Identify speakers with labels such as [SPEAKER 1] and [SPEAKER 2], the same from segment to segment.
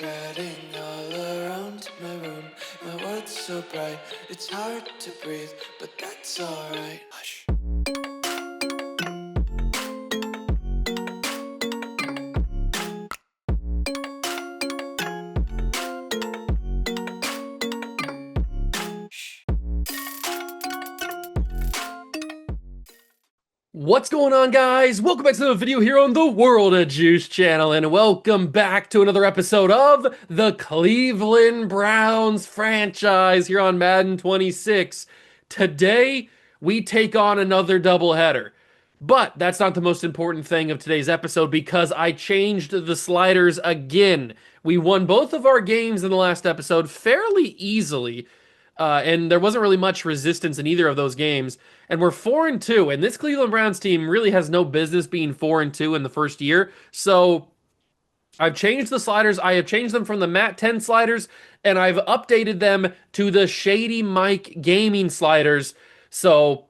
[SPEAKER 1] Spreading all around my room, my world's so bright, it's hard to breathe, but that's alright. Hush.
[SPEAKER 2] What's going on, guys? Welcome back to the video here on the World of Juice channel, and welcome back to another episode of the Cleveland Browns franchise here on Madden 26. Today, we take on another doubleheader. But that's not the most important thing of today's episode because I changed the sliders again. We won both of our games in the last episode fairly easily. And there wasn't really much resistance in either of those games. And we're 4-2, and this Cleveland Browns team really has no business being 4-2 in the first year. So I've changed the sliders. I have changed them from the Mat 10 sliders, and I've updated them to the Shady Mike gaming sliders. So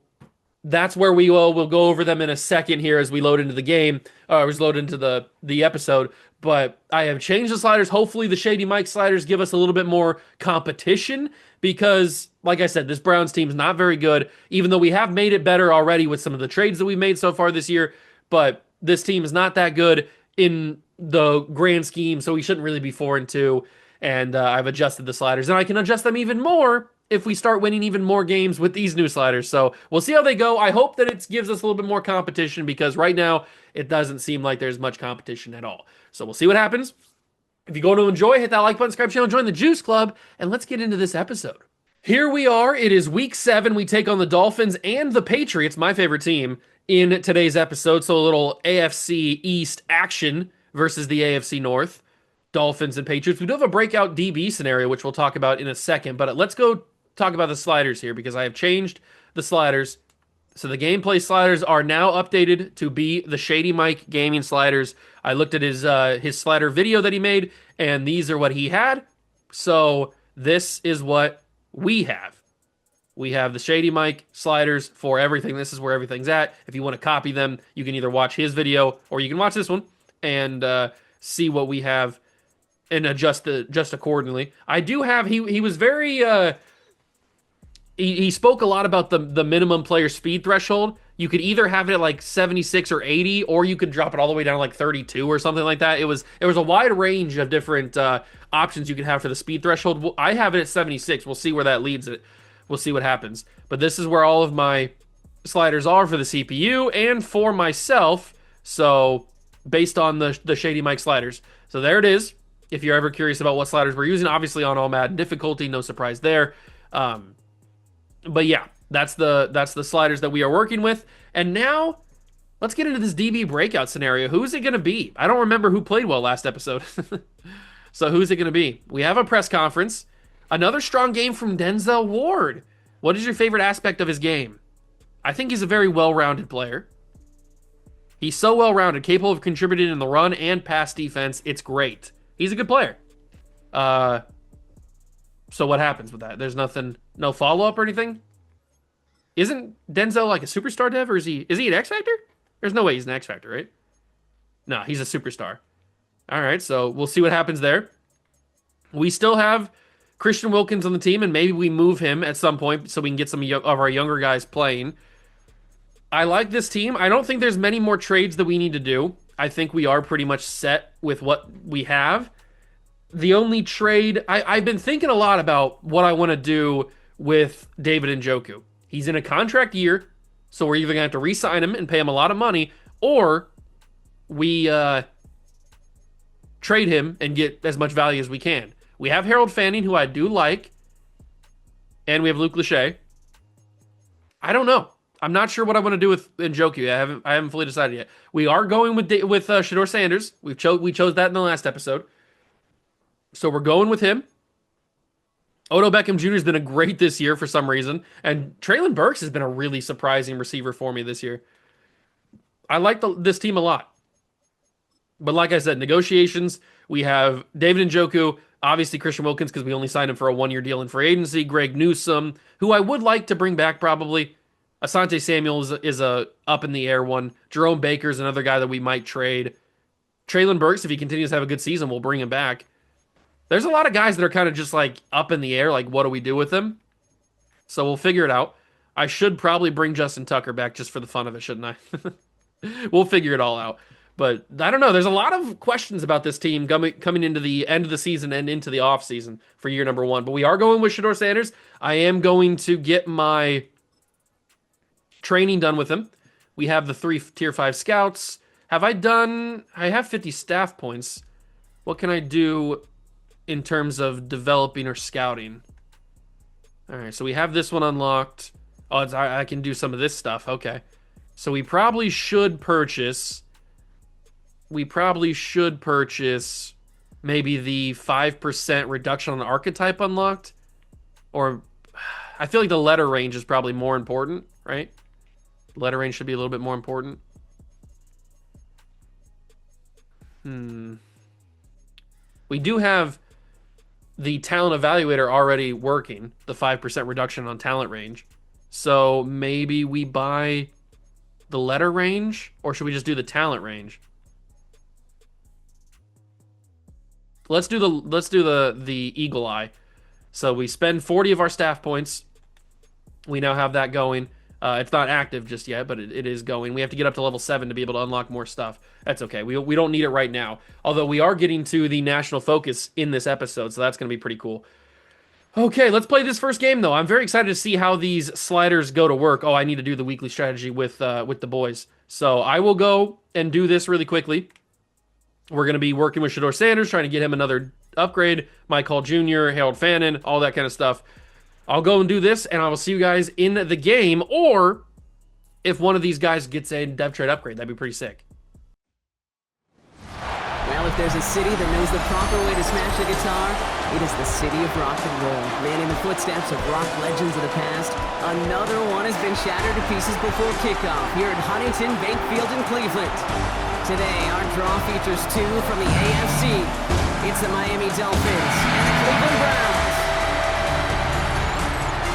[SPEAKER 2] that's where we'll go over them in a second here as we load into the game, or as load into the episode. But I have changed the sliders. Hopefully the Shady Mike sliders give us a little bit more competition because, like I said, this Browns team's not very good, even though we have made it better already with some of the trades that we've made so far this year. But this team is not that good in the grand scheme, so we shouldn't really be 4-2. And I've adjusted the sliders, and I can adjust them even more if we start winning even more games with these new sliders. So we'll see how they go. I hope that it gives us a little bit more competition because right now it doesn't seem like there's much competition at all. So we'll see what happens. If you go to enjoy, hit that like button, subscribe channel, join the Juice Club, and let's get into this episode. Here we are. It is week 7. We take on the Dolphins and the Patriots, my favorite team, in today's episode. So a little AFC East action versus the AFC North. Dolphins and Patriots. We do have a breakout DB scenario, which we'll talk about in a second, but let's go talk about the sliders here because I have changed the sliders. So the gameplay sliders are now updated to be the Shady Mike gaming sliders. I looked at his slider video that he made, and these are what he had. So this is what we have. We have the Shady Mike sliders for everything. This is where everything's at. If you want to copy them, you can either watch his video or you can watch this one and see what we have and adjust accordingly. I do have he was very he spoke a lot about the minimum player speed threshold. You could either have it at like 76 or 80, or you could drop it all the way down to like 32 or something like that. It was a wide range of different options you could have for the speed threshold. I have it at 76. We'll see where that leads it. We'll see what happens. But this is where all of my sliders are for the CPU and for myself. So based on the Shady Mike sliders. So there it is. If you're ever curious about what sliders we're using, obviously on all Madden difficulty, no surprise there. But yeah, that's the sliders that we are working with. And now let's get into this DB breakout scenario. Who's it going to be? I don't remember who played well last episode. So who's it going to be? We have a press conference. Another strong game from Denzel Ward. What is your favorite aspect of his game? I think he's a very well-rounded player. He's so well-rounded, capable of contributing in the run and pass defense. It's great. He's a good player. So what happens with that? There's nothing, no follow-up or anything? Isn't Denzel like a superstar dev, or is he an X Factor? There's no way he's an X Factor, right? No, he's a superstar. All right, so we'll see what happens there. We still have Christian Wilkins on the team, and maybe we move him at some point so we can get some of our younger guys playing. I like this team. I don't think there's many more trades that we need to do. I think we are pretty much set with what we have. The only trade, I've been thinking a lot about what I want to do with David Njoku. He's in a contract year, so we're either going to have to re-sign him and pay him a lot of money, or we trade him and get as much value as we can. We have Harold Fanning, who I do like, and we have Luke Lachey. I don't know. I'm not sure what I want to do with Njoku. I haven't fully decided yet. We are going with Shedeur Sanders. We chose that in the last episode. So we're going with him. Odell Beckham Jr. has been a great this year for some reason. And Treylon Burks has been a really surprising receiver for me this year. I like this team a lot. But like I said, negotiations, we have David Njoku, obviously Christian Wilkins because we only signed him for a 1-year deal in free agency, Greg Newsome, who I would like to bring back probably. Asante Samuel is a up in the air one. Jerome Baker's another guy that we might trade. Treylon Burks, if he continues to have a good season, we'll bring him back. There's a lot of guys that are kind of just like up in the air, like what do we do with them? So we'll figure it out. I should probably bring Justin Tucker back just for the fun of it, shouldn't I? We'll figure it all out. But I don't know. There's a lot of questions about this team coming into the end of the season and into the off season for year number one. But we are going with Shador Sanders. I am going to get my training done with him. We have the 3 tier 5 scouts. Have I done? I have 50 staff points. What can I do in terms of developing or scouting? All right, so we have this one unlocked. Oh, I can do some of this stuff. Okay. So we probably should purchase. We probably should purchase maybe the 5% reduction on the archetype unlocked. Or I feel like the letter range is probably more important, right? Letter range should be a little bit more important. We do have the talent evaluator already working, the 5% reduction on talent range. So maybe we buy the letter range, or should we just do the talent range? Let's do the eagle eye. So we spend 40 of our staff points. We now have that going. It's not active just yet, but it is going. We have to get up to level 7 to be able to unlock more stuff. That's okay. We don't need it right now. Although we are getting to the national focus in this episode, so that's going to be pretty cool. Okay, let's play this first game, though. I'm very excited to see how these sliders go to work. Oh, I need to do the weekly strategy with the boys. So I will go and do this really quickly. We're going to be working with Shador Sanders, trying to get him another upgrade. Mike Hall Jr., Harold Fannin, all that kind of stuff. I'll go and do this, and I will see you guys in the game, or if one of these guys gets a dev trade upgrade, that'd be pretty sick.
[SPEAKER 3] Well, if there's a city that knows the proper way to smash a guitar, it is the city of rock and roll. Man in the footsteps of rock legends of the past, another one has been shattered to pieces before kickoff here at Huntington Bank Field in Cleveland. Today, our draw features 2 from the AFC. It's the Miami Dolphins and the Cleveland Browns.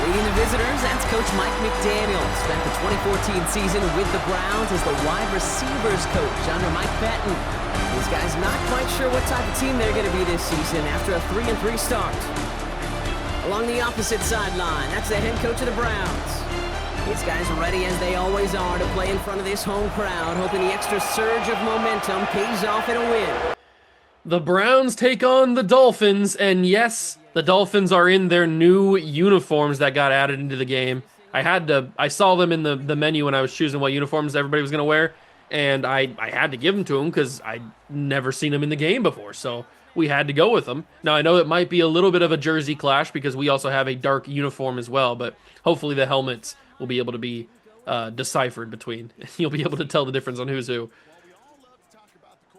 [SPEAKER 3] Leading the visitors, that's Coach Mike McDaniel. Spent the 2014 season with the Browns as the wide receivers coach under Mike Patton. These guys not quite sure what type of team they're going to be this season after a 3-3 start. Along the opposite sideline, that's the head coach of the Browns. These guys are ready as they always are to play in front of this home crowd, hoping the extra surge of momentum pays off in a win.
[SPEAKER 2] The Browns take on the Dolphins, and yes, the Dolphins are in their new uniforms that got added into the game. I saw them in the menu when I was choosing what uniforms everybody was going to wear, and I had to give them to them because I'd never seen them in the game before, so we had to go with them. Now, I know it might be a little bit of a jersey clash because we also have a dark uniform as well, but hopefully the helmets will be able to be deciphered between. You'll be able to tell the difference on who's who.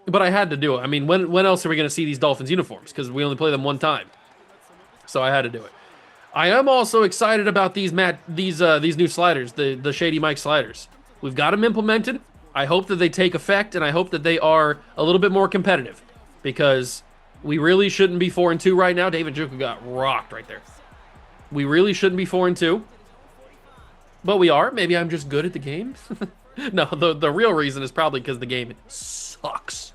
[SPEAKER 2] But I had to do it. I mean, when else are we going to see these Dolphins uniforms? Because we only play them one time. So I had to do it. I am also excited about these new sliders, the Shady Mike sliders. We've got them implemented. I hope that they take effect, and I hope that they are a little bit more competitive. Because we really shouldn't be 4-2 right now. David Njoku got rocked right there. We really shouldn't be 4-2. But we are. Maybe I'm just good at the game. No, the real reason is probably because the game sucks.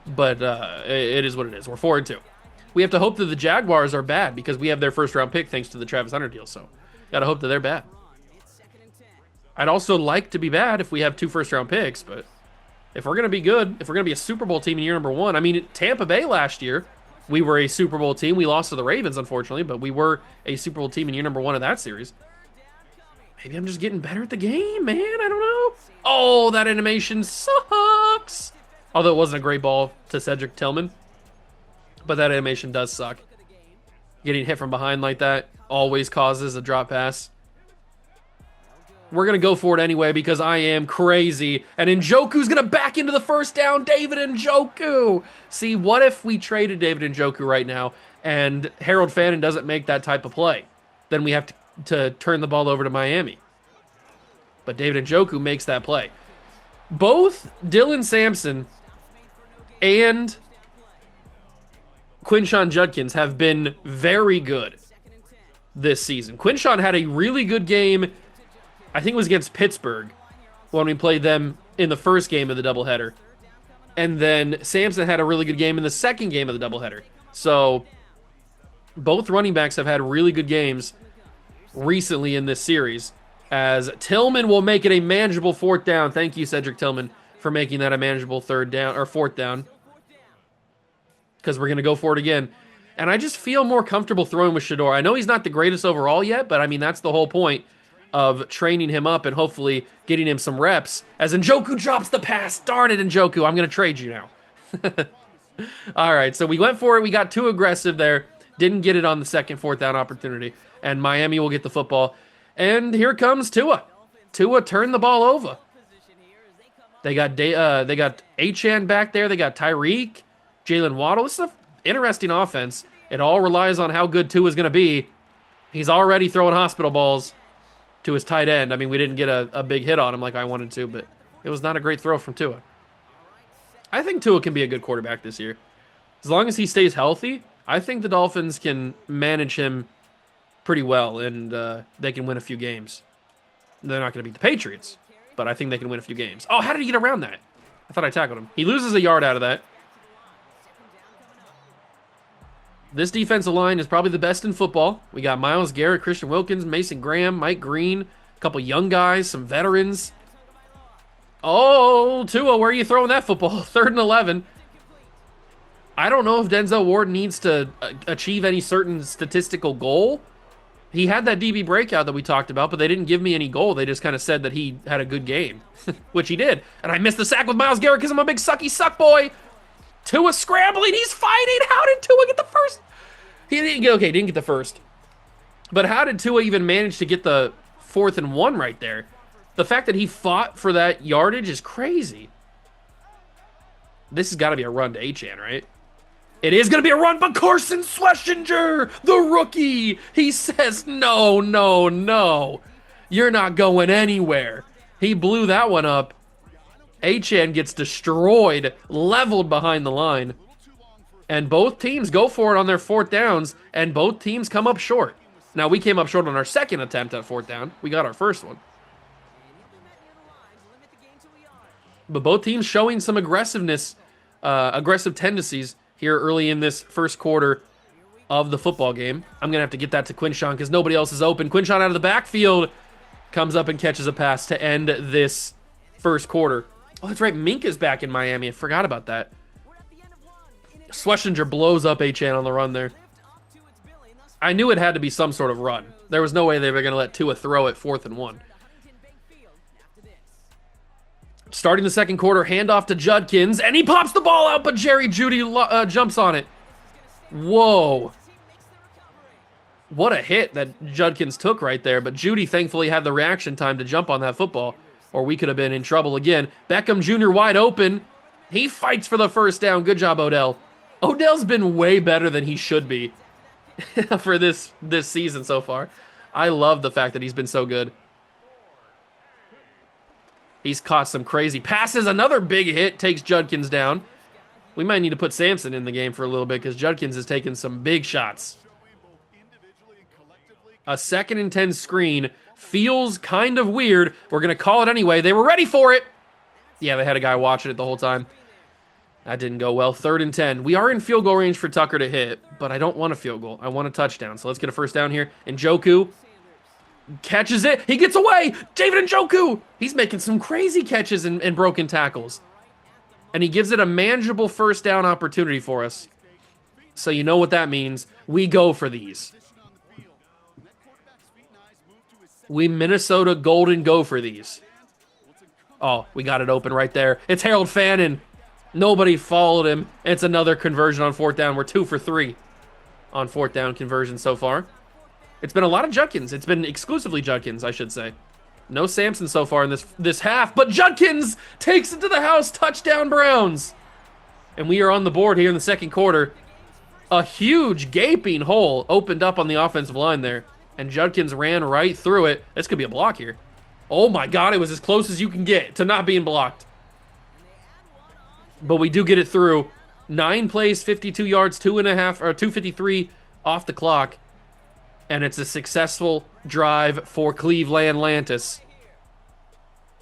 [SPEAKER 2] But it is what it is. We're 4-2. We have to hope that the Jaguars are bad because we have their first round pick thanks to the Travis Hunter deal. So, gotta hope that they're bad. I'd also like to be bad if we have 2 first round picks, but if we're gonna be good, if we're gonna be a Super Bowl team in year number 1, I mean, Tampa Bay last year, we were a Super Bowl team. We lost to the Ravens, unfortunately, but we were a Super Bowl team in year number 1 of that series. Maybe I'm just getting better at the game, man. I don't know. Oh, that animation sucks. Although it wasn't a great ball to Cedric Tillman. But that animation does suck. Getting hit from behind like that always causes a drop pass. We're going to go for it anyway because I am crazy. And Njoku's going to back into the first down. David Njoku. See, what if we traded David Njoku right now and Harold Fannin doesn't make that type of play? Then we have to turn the ball over to Miami. But David Njoku makes that play. Both Dylan Sampson and Quinshon Judkins have been very good this season. Quinshon had a really good game, I think it was against Pittsburgh, when we played them in the first game of the doubleheader. And then Sampson had a really good game in the second game of the doubleheader. So both running backs have had really good games recently in this series, as Tillman will make it a manageable 4th down. Thank you, Cedric Tillman, for making that a manageable 3rd down or 4th down, because we're going to go for it again. And I just feel more comfortable throwing with Shador. I know he's not the greatest overall yet, but I mean, that's the whole point of training him up and hopefully getting him some reps. As Njoku drops the pass. Darn it, Njoku. I'm going to trade you now. All right, so we went for it. We got too aggressive there. Didn't get it on the second 4th down opportunity. And Miami will get the football. And here comes Tua. Tua turned the ball over. They got Achane back there. They got Tyreek, Jalen Waddle. This is an interesting offense. It all relies on how good Tua's going to be. He's already throwing hospital balls to his tight end. I mean, we didn't get a big hit on him like I wanted to, but it was not a great throw from Tua. I think Tua can be a good quarterback this year. As long as he stays healthy, I think the Dolphins can manage him pretty well, and they can win a few games. They're not going to beat the Patriots, but I think they can win a few games. Oh, how did he get around that? I thought I tackled him. He loses a yard out of that. This defensive line is probably the best in football. We got Myles Garrett, Christian Wilkins, Mason Graham, Mike Green, a couple young guys, some veterans. Oh, Tua, where are you throwing that football? 3rd and 11. I don't know if Denzel Ward needs to achieve any certain statistical goal. He had that DB breakout that we talked about, but they didn't give me any goal. They just kind of said that he had a good game, which he did. And I missed the sack with Myles Garrett because I'm a big sucky suck boy. Tua scrambling. He's fighting. How did Tua get the first? He didn't get the first. But how did Tua even manage to get the 4th and 1 right there? The fact that he fought for that yardage is crazy. This has got to be a run to Achane, right? It is going to be a run, but Carson Schlesinger, the rookie, he says, no, no, no. You're not going anywhere. He blew that one up. Achane gets destroyed, leveled behind the line. And both teams go for it on their 4th downs, and both teams come up short. Now, we came up short on our second attempt at 4th down. We got our first one. But both teams showing some aggressiveness, aggressive tendencies here early in this first quarter of the football game. I'm going to have to get that to Quinshawn because nobody else is open. Quinshawn out of the backfield comes up and catches a pass to end this first quarter. Oh, that's right. Minka's back in Miami. I forgot about that. Schlesinger blows up Achane on the run there. I knew it had to be some sort of run. There was no way they were going to let Tua throw it 4th and 1. Starting the second quarter, handoff to Judkins, and he pops the ball out, but Jerry Jeudy jumps on it. Whoa. What a hit that Judkins took right there, but Jeudy thankfully had the reaction time to jump on that football, or we could have been in trouble again. Beckham Jr. wide open. He fights for the 1st down. Good job, Odell. Odell's been way better than he should be for this season so far. I love the fact that he's been so good. He's caught some crazy passes. Another big hit takes Judkins down. We might need to put Sampson in the game for a little bit because Judkins has taken some big shots. A 2nd and 10 screen feels kind of weird. We're going to call it anyway. They were ready for it. Yeah, they had a guy watching it the whole time. That didn't go well. 3rd and 10. We are in field goal range for Tucker to hit, but I don't want a field goal. I want a touchdown. So let's get a 1st down here. Njoku catches it. He gets away. David Njoku. He's making some crazy catches and broken tackles. And he gives it a manageable 1st down opportunity for us. So you know what that means. We go for these. We Minnesota Golden go for these. Oh, we got it open right there. It's Harold Fannin. Nobody followed him. It's another conversion on 4th down. We're 2 for 3 on 4th down conversion so far. It's been a lot of Judkins. It's been exclusively Judkins, I should say. No Sampson so far in this half, but Judkins takes it to the house. Touchdown, Browns. And we are on the board here in the second quarter. A huge gaping hole opened up on the offensive line there, and Judkins ran right through it. This could be a block here. Oh my God, it was as close as you can get to not being blocked. But we do get it through. 9 plays, 52 yards, 253 off the clock. And it's a successful drive for Cleveland Lantis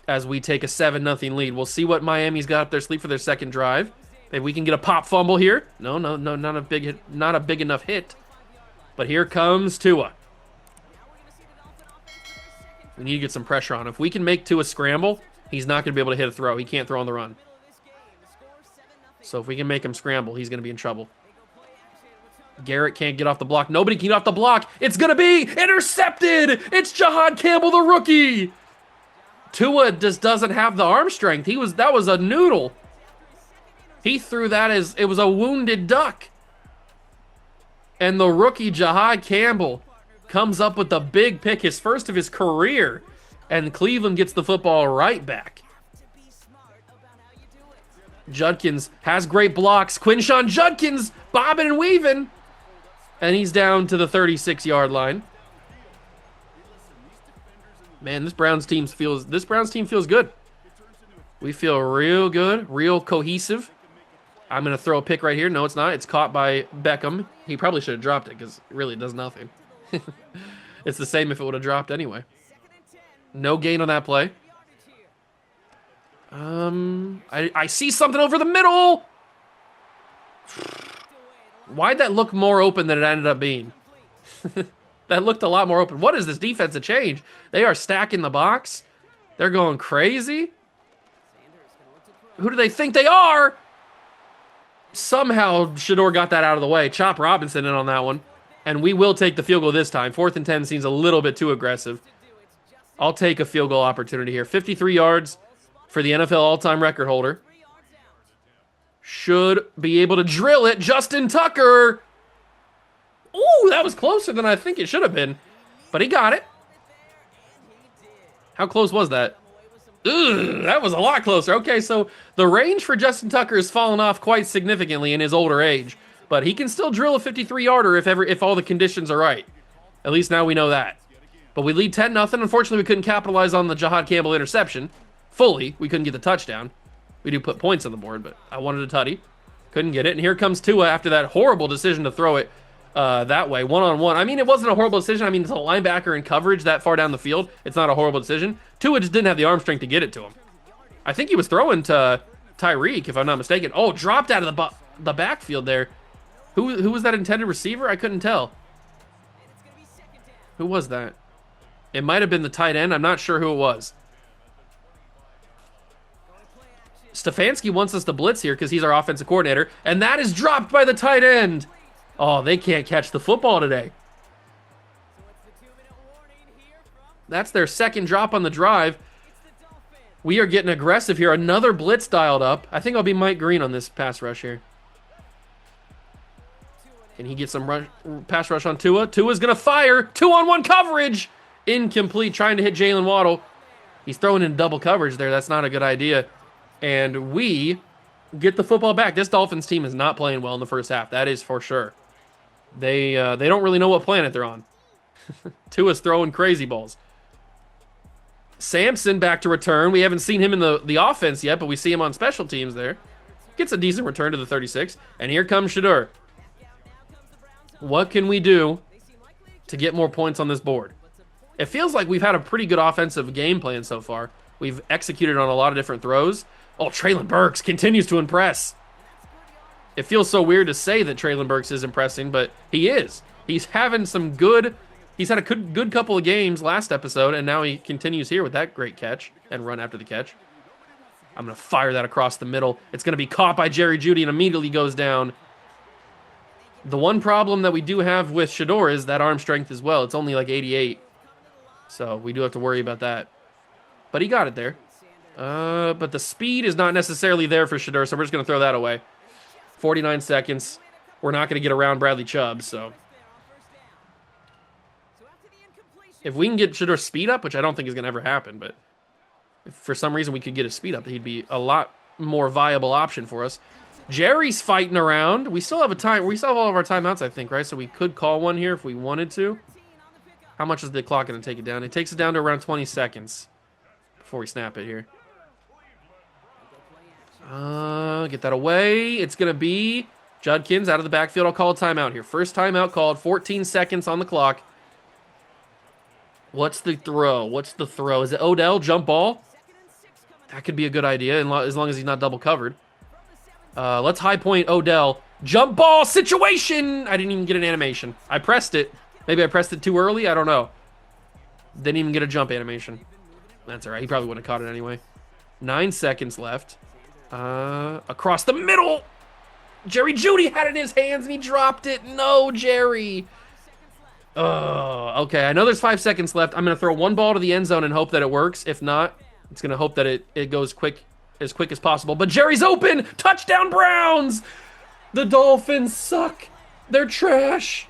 [SPEAKER 2] as we take a 7-0 lead. We'll see what Miami's got up their sleeve for their second drive. Maybe we can get a pop fumble here. No, not a big hit, not a big enough hit. But here comes Tua. We need to get some pressure on him. If we can make Tua scramble, he's not going to be able to hit a throw. He can't throw on the run. So if we can make him scramble, he's going to be in trouble. Garrett can't get off the block. Nobody can get off the block. It's going to be intercepted. It's Jahad Campbell, the rookie. Tua just doesn't have the arm strength. That was a noodle. He threw that as it was a wounded duck. And the rookie Jahad Campbell comes up with the big pick, his first of his career. And Cleveland gets the football right back. Judkins has great blocks. Quinshawn Judkins bobbing and weaving. And he's down to the 36-yard line. Man, this Browns team feels good. We feel real good, real cohesive. I'm going to throw a pick right here. No, it's not. It's caught by Beckham. He probably should have dropped it because it really does nothing. It's the same if it would have dropped anyway. No gain on that play. I see something over the middle. Why'd that look more open than it ended up being? That looked a lot more open. What is this defensive change? They are stacking the box. They're going crazy. Who do they think they are? Somehow Shador got that out of the way. Chop Robinson in on that one. And we will take the field goal this time. 4th and 10 seems a little bit too aggressive. I'll take a field goal opportunity here. 53 yards for the NFL all-time record holder. Should be able to drill it. Justin Tucker. Ooh, that was closer than I think it should have been. But he got it. How close was that? Ugh, that was a lot closer. Okay, so the range for Justin Tucker has fallen off quite significantly in his older age. But he can still drill a 53-yarder if all the conditions are right. At least now we know that. But we lead 10-0. Unfortunately, we couldn't capitalize on the Jahad Campbell interception. Fully, we couldn't get the touchdown. We do put points on the board, but I wanted a tutty. Couldn't get it. And here comes Tua after that horrible decision to throw it that way, one-on-one. I mean, it wasn't a horrible decision. I mean, it's a linebacker in coverage that far down the field. It's not a horrible decision. Tua just didn't have the arm strength to get it to him. I think he was throwing to Tyreek, if I'm not mistaken. Oh, dropped out of the backfield there. Who was that intended receiver? I couldn't tell. Who was that? It might have been the tight end. I'm not sure who it was. Stefanski wants us to blitz here because he's our offensive coordinator, and that is dropped by the tight end. Oh, they can't catch the football today. That's their second drop on the drive. We are getting aggressive here. Another blitz dialed up. I think I'll be Mike Green on this pass rush here. Can he get some pass rush on Tua? Tua's going to fire. 2-on-1 coverage. Incomplete, trying to hit Jalen Waddle. He's throwing in double coverage there. That's not a good idea. And we get the football back. This Dolphins team is not playing well in the first half. That is for sure. They don't really know what planet they're on. Tua's throwing crazy balls. Sampson back to return. We haven't seen him in the offense yet, but we see him on special teams there. Gets a decent return to the 36. And here comes Shador. What can we do to get more points on this board? It feels like we've had a pretty good offensive game plan so far. We've executed on a lot of different throws. Oh, Treylon Burks continues to impress. It feels so weird to say that Treylon Burks is impressing, but he is. He's having some good... He's had a good couple of games last episode, and now he continues here with that great catch and run after the catch. I'm going to fire that across the middle. It's going to be caught by Jerry Jeudy and immediately goes down. The one problem that we do have with Shador is that arm strength as well. It's only like 88. So we do have to worry about that. But he got it there. But the speed is not necessarily there for Shador, so we're just going to throw that away. 49 seconds. We're not going to get around Bradley Chubb, so. If we can get Shador's speed up, which I don't think is going to ever happen, but if for some reason we could get his speed up, he'd be a lot more viable option for us. Jerry's fighting around. We still have all of our timeouts, I think, right? So we could call one here if we wanted to. How much is the clock going to take it down? It takes it down to around 20 seconds before we snap it here. Get that away. It's going to be Judkins out of the backfield. I'll call a timeout here. First timeout called. 14 seconds on the clock. What's the throw? Is it Odell? Jump ball? That could be a good idea as long as he's not double covered. Let's high point Odell. Jump ball situation! I didn't even get an animation. I pressed it. Maybe I pressed it too early? I don't know. Didn't even get a jump animation. That's all right. He probably wouldn't have caught it anyway. 9 seconds left. Across the middle! Jerry Jeudy had it in his hands and he dropped it. No, Jerry. Oh, okay. I know there's 5 seconds left. I'm going to throw one ball to the end zone and hope that it works. If not, it's going to hope that it goes as quick as possible. But Jerry's open! Touchdown, Browns! The Dolphins suck. They're trash.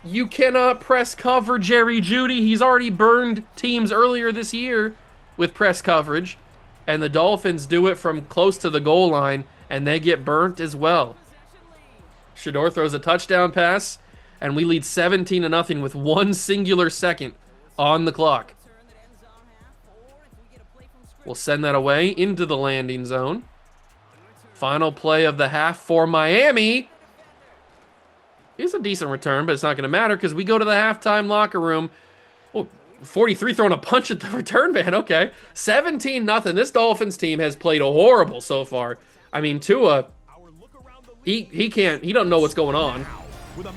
[SPEAKER 2] You cannot press cover Jerry Jeudy. He's already burned teams earlier this year with press coverage. And the Dolphins do it from close to the goal line, and they get burnt as well. Shedeur throws a touchdown pass, and we lead 17-0 with 1 singular second on the clock. We'll send that away into the landing zone. Final play of the half for Miami. It's a decent return, but it's not going to matter because we go to the halftime locker room. Oh, 43 throwing a punch at the return man. Okay. 17-0. This Dolphins team has played horrible so far. I mean, Tua, he don't know what's going on.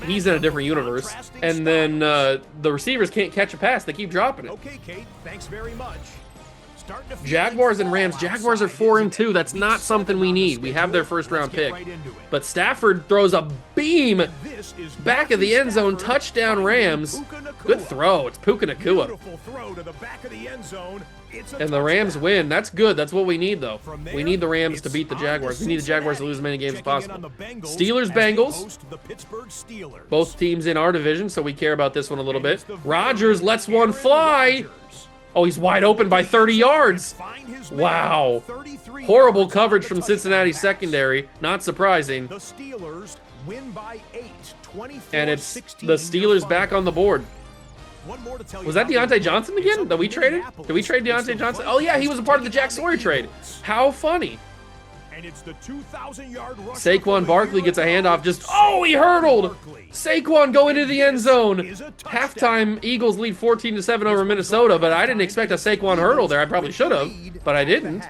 [SPEAKER 2] He's in a different universe. And then the receivers can't catch a pass. They keep dropping it.
[SPEAKER 4] Okay, Kate. Thanks very much.
[SPEAKER 2] Jaguars and Rams. Jaguars are 4-2. That's not something we need. We have their first-round pick. But Stafford throws a beam back of the end zone. Touchdown, Rams. Good throw. It's Puka Nacua. And the Rams win. That's good. That's what we need, though. We need the Rams to beat the Jaguars. We need the Jaguars to lose as many games as possible. Steelers, Bengals. Both teams in our division, so we care about this one a little bit. Rodgers lets one fly. Oh, he's wide open by 30 yards. Wow. Horrible coverage from Cincinnati's secondary. Not surprising.
[SPEAKER 4] The Steelers win by 8, 24-16.
[SPEAKER 2] And it's the Steelers back on the board. Was that Deontay Johnson again that we traded? Did we trade Deontay Johnson? Oh, yeah, he was a part of the Jack Sawyer trade. How funny.
[SPEAKER 4] And it's the 2,000-yard rush.
[SPEAKER 2] Saquon Barkley gets a handoff. Oh, he hurdled. Saquon going into the end zone. Halftime, Eagles lead 14-7 over Minnesota, but I didn't expect a Saquon hurdle there. I probably should have, but I didn't.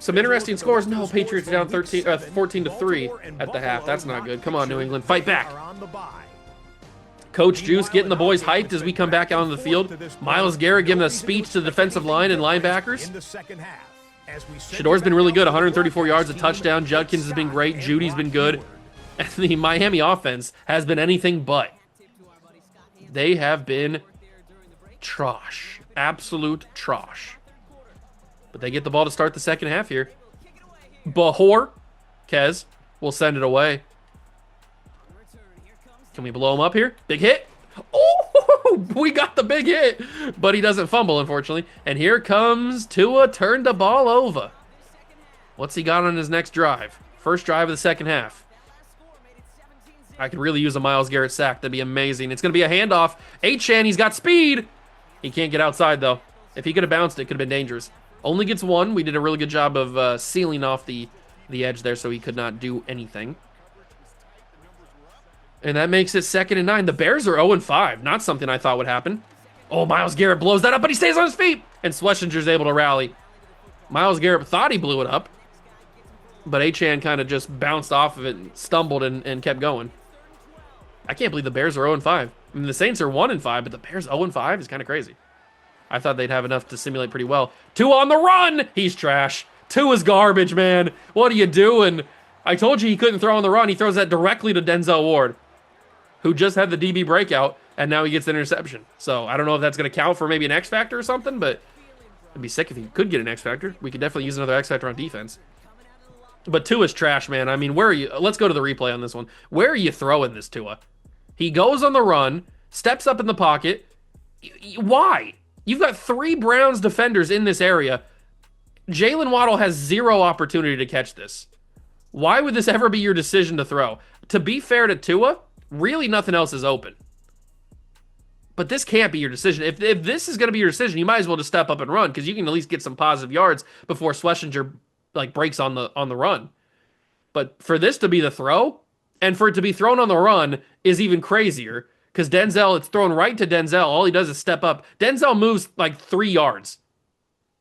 [SPEAKER 2] Some interesting scores. No, Patriots down 14-3 at the half. That's not good. Come on, New England, fight back. Coach Juice getting the boys hyped as we come back out on the field. Myles Garrett giving a speech to the defensive line and linebackers. Shedeur's been really good, 134 yards, a touchdown. Judkins has been great. Judy's been good. And the Miami offense has been anything but. They have been trash. Absolute trash. But they get the ball to start the second half here. Bahor, Kez, will send it away. Can we blow him up here? Big hit. Oh, we got the big hit, but he doesn't fumble, unfortunately. And here comes Tua, turned the ball over. What's he got on his next drive? First drive of the second half. I could really use a Myles Garrett sack. That'd be amazing. It's going to be a handoff. Achane, he's got speed. He can't get outside, though. If he could have bounced it, could have been dangerous. Only gets one. We did a really good job of sealing off the edge there so he could not do anything. And that makes it 2nd and 9. The Bears are 0-5. Not something I thought would happen. Oh, Myles Garrett blows that up, but he stays on his feet. And Schlesinger's able to rally. Myles Garrett thought he blew it up. But Achane kind of just bounced off of it and stumbled and kept going. I can't believe the Bears are 0-5. I mean, the Saints are 1-5, but the Bears 0-5 is kind of crazy. I thought they'd have enough to simulate pretty well. Tua on the run. He's trash. Tua's garbage, man. What are you doing? I told you he couldn't throw on the run. He throws that directly to Denzel Ward, who just had the DB breakout, and now he gets an interception. So I don't know if that's going to count for maybe an X Factor or something, but it'd be sick if he could get an X Factor. We could definitely use another X Factor on defense. But Tua's trash, man. I mean, where are you? Let's go to the replay on this one. Where are you throwing this Tua? He goes on the run, steps up in the pocket. Why? You've got 3 Browns defenders in this area. Jalen Waddle has 0 opportunity to catch this. Why would this ever be your decision to throw? To be fair to Tua, really nothing else is open. But this can't be your decision. If this is going to be your decision, you might as well just step up and run, because you can at least get some positive yards before Schlesinger breaks on the run. But for this to be the throw, and for it to be thrown on the run, is even crazier, because Denzel, it's thrown right to Denzel. All he does is step up. Denzel moves 3 yards.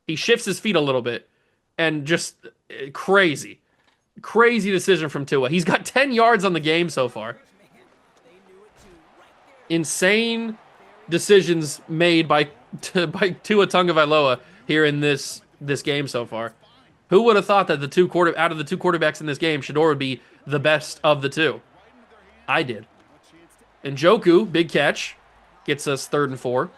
[SPEAKER 2] He shifts his feet a little bit, and just crazy. Crazy decision from Tua. He's got 10 yards on the game so far. Insane decisions made by Tua Tagovailoa here in this game so far. Who would have thought that out of the two quarterbacks in this game, Shador would be the best of the two? I did. Njoku, big catch, gets us 3rd and 4.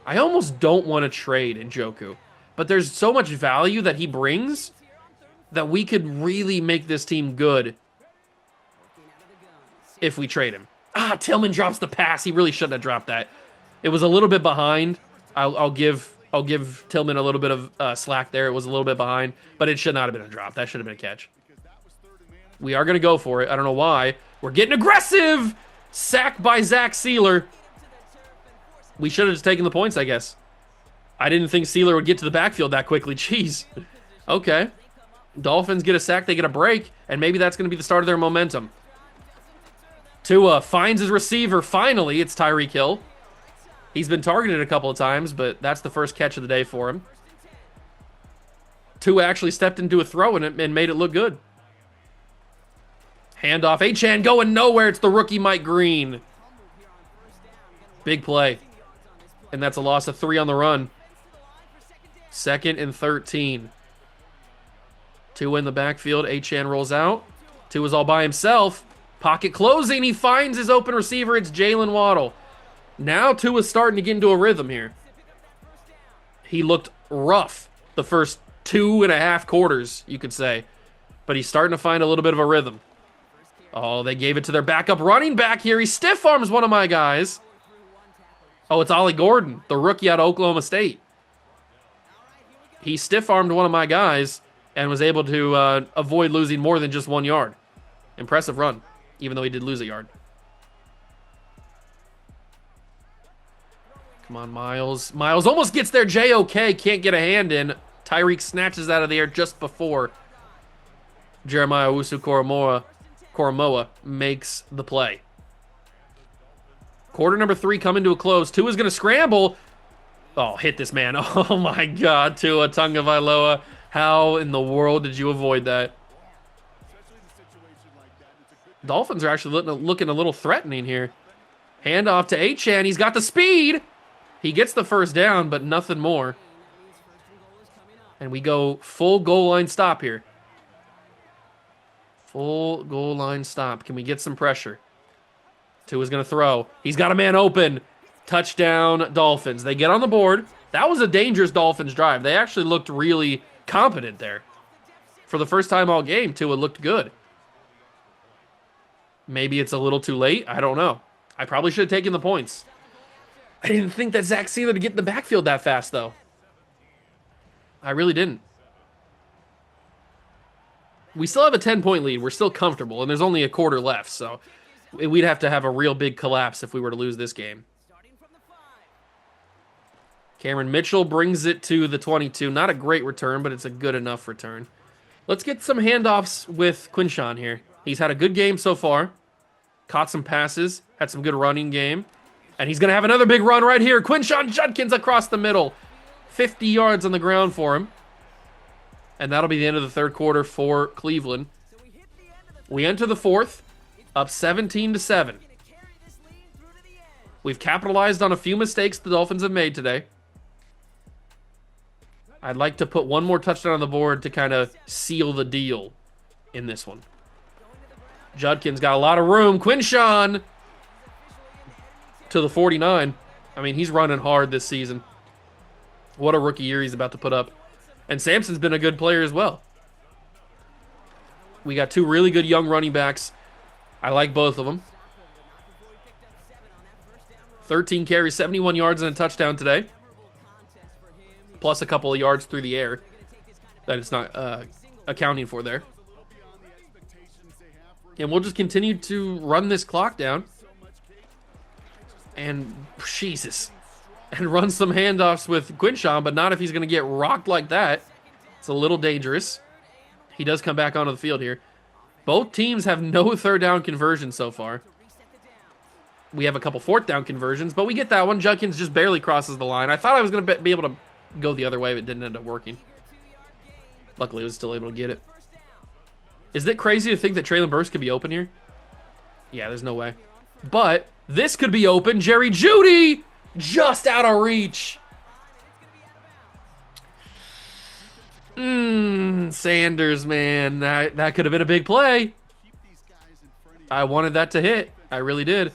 [SPEAKER 2] I almost don't want to trade Njoku, but there's so much value that he brings that we could really make this team good if we trade him. Tillman drops the pass. He really shouldn't have dropped that. It was a little bit behind. I'll give Tillman a little bit of slack there. It was a little bit behind, but it should not have been a drop. That should have been a catch. We are going to go for it. I don't know why. We're getting aggressive. Sack by Zach Sealer. We should have just taken the points, I guess. I didn't think Sealer would get to the backfield that quickly. Jeez. Okay. Dolphins get a sack. They get a break, and maybe that's going to be the start of their momentum. Tua finds his receiver. Finally, it's Tyreek Hill. He's been targeted a couple of times, but that's the first catch of the day for him. Tua actually stepped into a throw and made it look good. Handoff. Achane going nowhere. It's the rookie Mike Green. Big play. And that's a loss of 3 on the run. 2nd and 13. Tua in the backfield. Achane rolls out. Tua's all by himself. Pocket closing. He finds his open receiver. It's Jalen Waddle. Now Tua's starting to get into a rhythm here. He looked rough the first 2.5 quarters, you could say. But he's starting to find a little bit of a rhythm. Oh, they gave it to their backup running back here. He stiff arms one of my guys. Oh, it's Ollie Gordon, the rookie out of Oklahoma State. He stiff armed one of my guys and was able to avoid losing more than just 1 yard. Impressive run, even though he did lose a yard. Come on, Miles. Miles almost gets there. JOK can't get a hand in. Tyreek snatches out of the air just before Jeremiah Owusu-Koramoah makes the play. Quarter number 3 coming to a close. Tua's going to scramble. Oh, hit this man. Oh, my God. Tua Tagovailoa. How in the world did you avoid that? Dolphins are actually looking a little threatening here. Handoff to Achane. He's got the speed. He gets the first down, but nothing more. And we go full goal line stop here. Full goal line stop. Can we get some pressure? Tua's going to throw. He's got a man open. Touchdown, Dolphins. They get on the board. That was a dangerous Dolphins drive. They actually looked really competent there. For the first time all game, Tua looked good. Maybe it's a little too late. I don't know. I probably should have taken the points. I didn't think that Zach Sealer would get in the backfield that fast, though. I really didn't. We still have a 10-point lead. We're still comfortable, and there's only a quarter left, so we'd have to have a real big collapse if we were to lose this game. Cameron Mitchell brings it to the 22. Not a great return, but it's a good enough return. Let's get some handoffs with Quinshawn here. He's had a good game so far. Caught some passes. Had some good running game. And he's going to have another big run right here. Quinshawn Judkins across the middle. 50 yards on the ground for him. And that'll be the end of the third quarter for Cleveland. We enter the fourth, up 17-7. We've capitalized on a few mistakes the Dolphins have made today. I'd like to put one more touchdown on the board to kind of seal the deal in this one. Judkins got a lot of room. Quinshawn to the 49. I mean, he's running hard this season. What a rookie year he's about to put up. And Sampson's been a good player as well. We got 2 really good young running backs. I like both of them. 13 carries, 71 yards, and a touchdown today. Plus a couple of yards through the air that it's not accounting for there. And we'll just continue to run this clock down. And, Jesus. And run some handoffs with Quinshawn, but not if he's going to get rocked like that. It's a little dangerous. He does come back onto the field here. Both teams have no third down conversions so far. We have a couple fourth down conversions, but we get that one. Judkins just barely crosses the line. I thought I was going to be able to go the other way, but it didn't end up working. Luckily, I was still able to get it. Is it crazy to think that Traylon Burks could be open here? Yeah, there's no way. But this could be open. Jerry Jeudy just out of reach. Sanders, man. That could have been a big play. I wanted that to hit. I really did.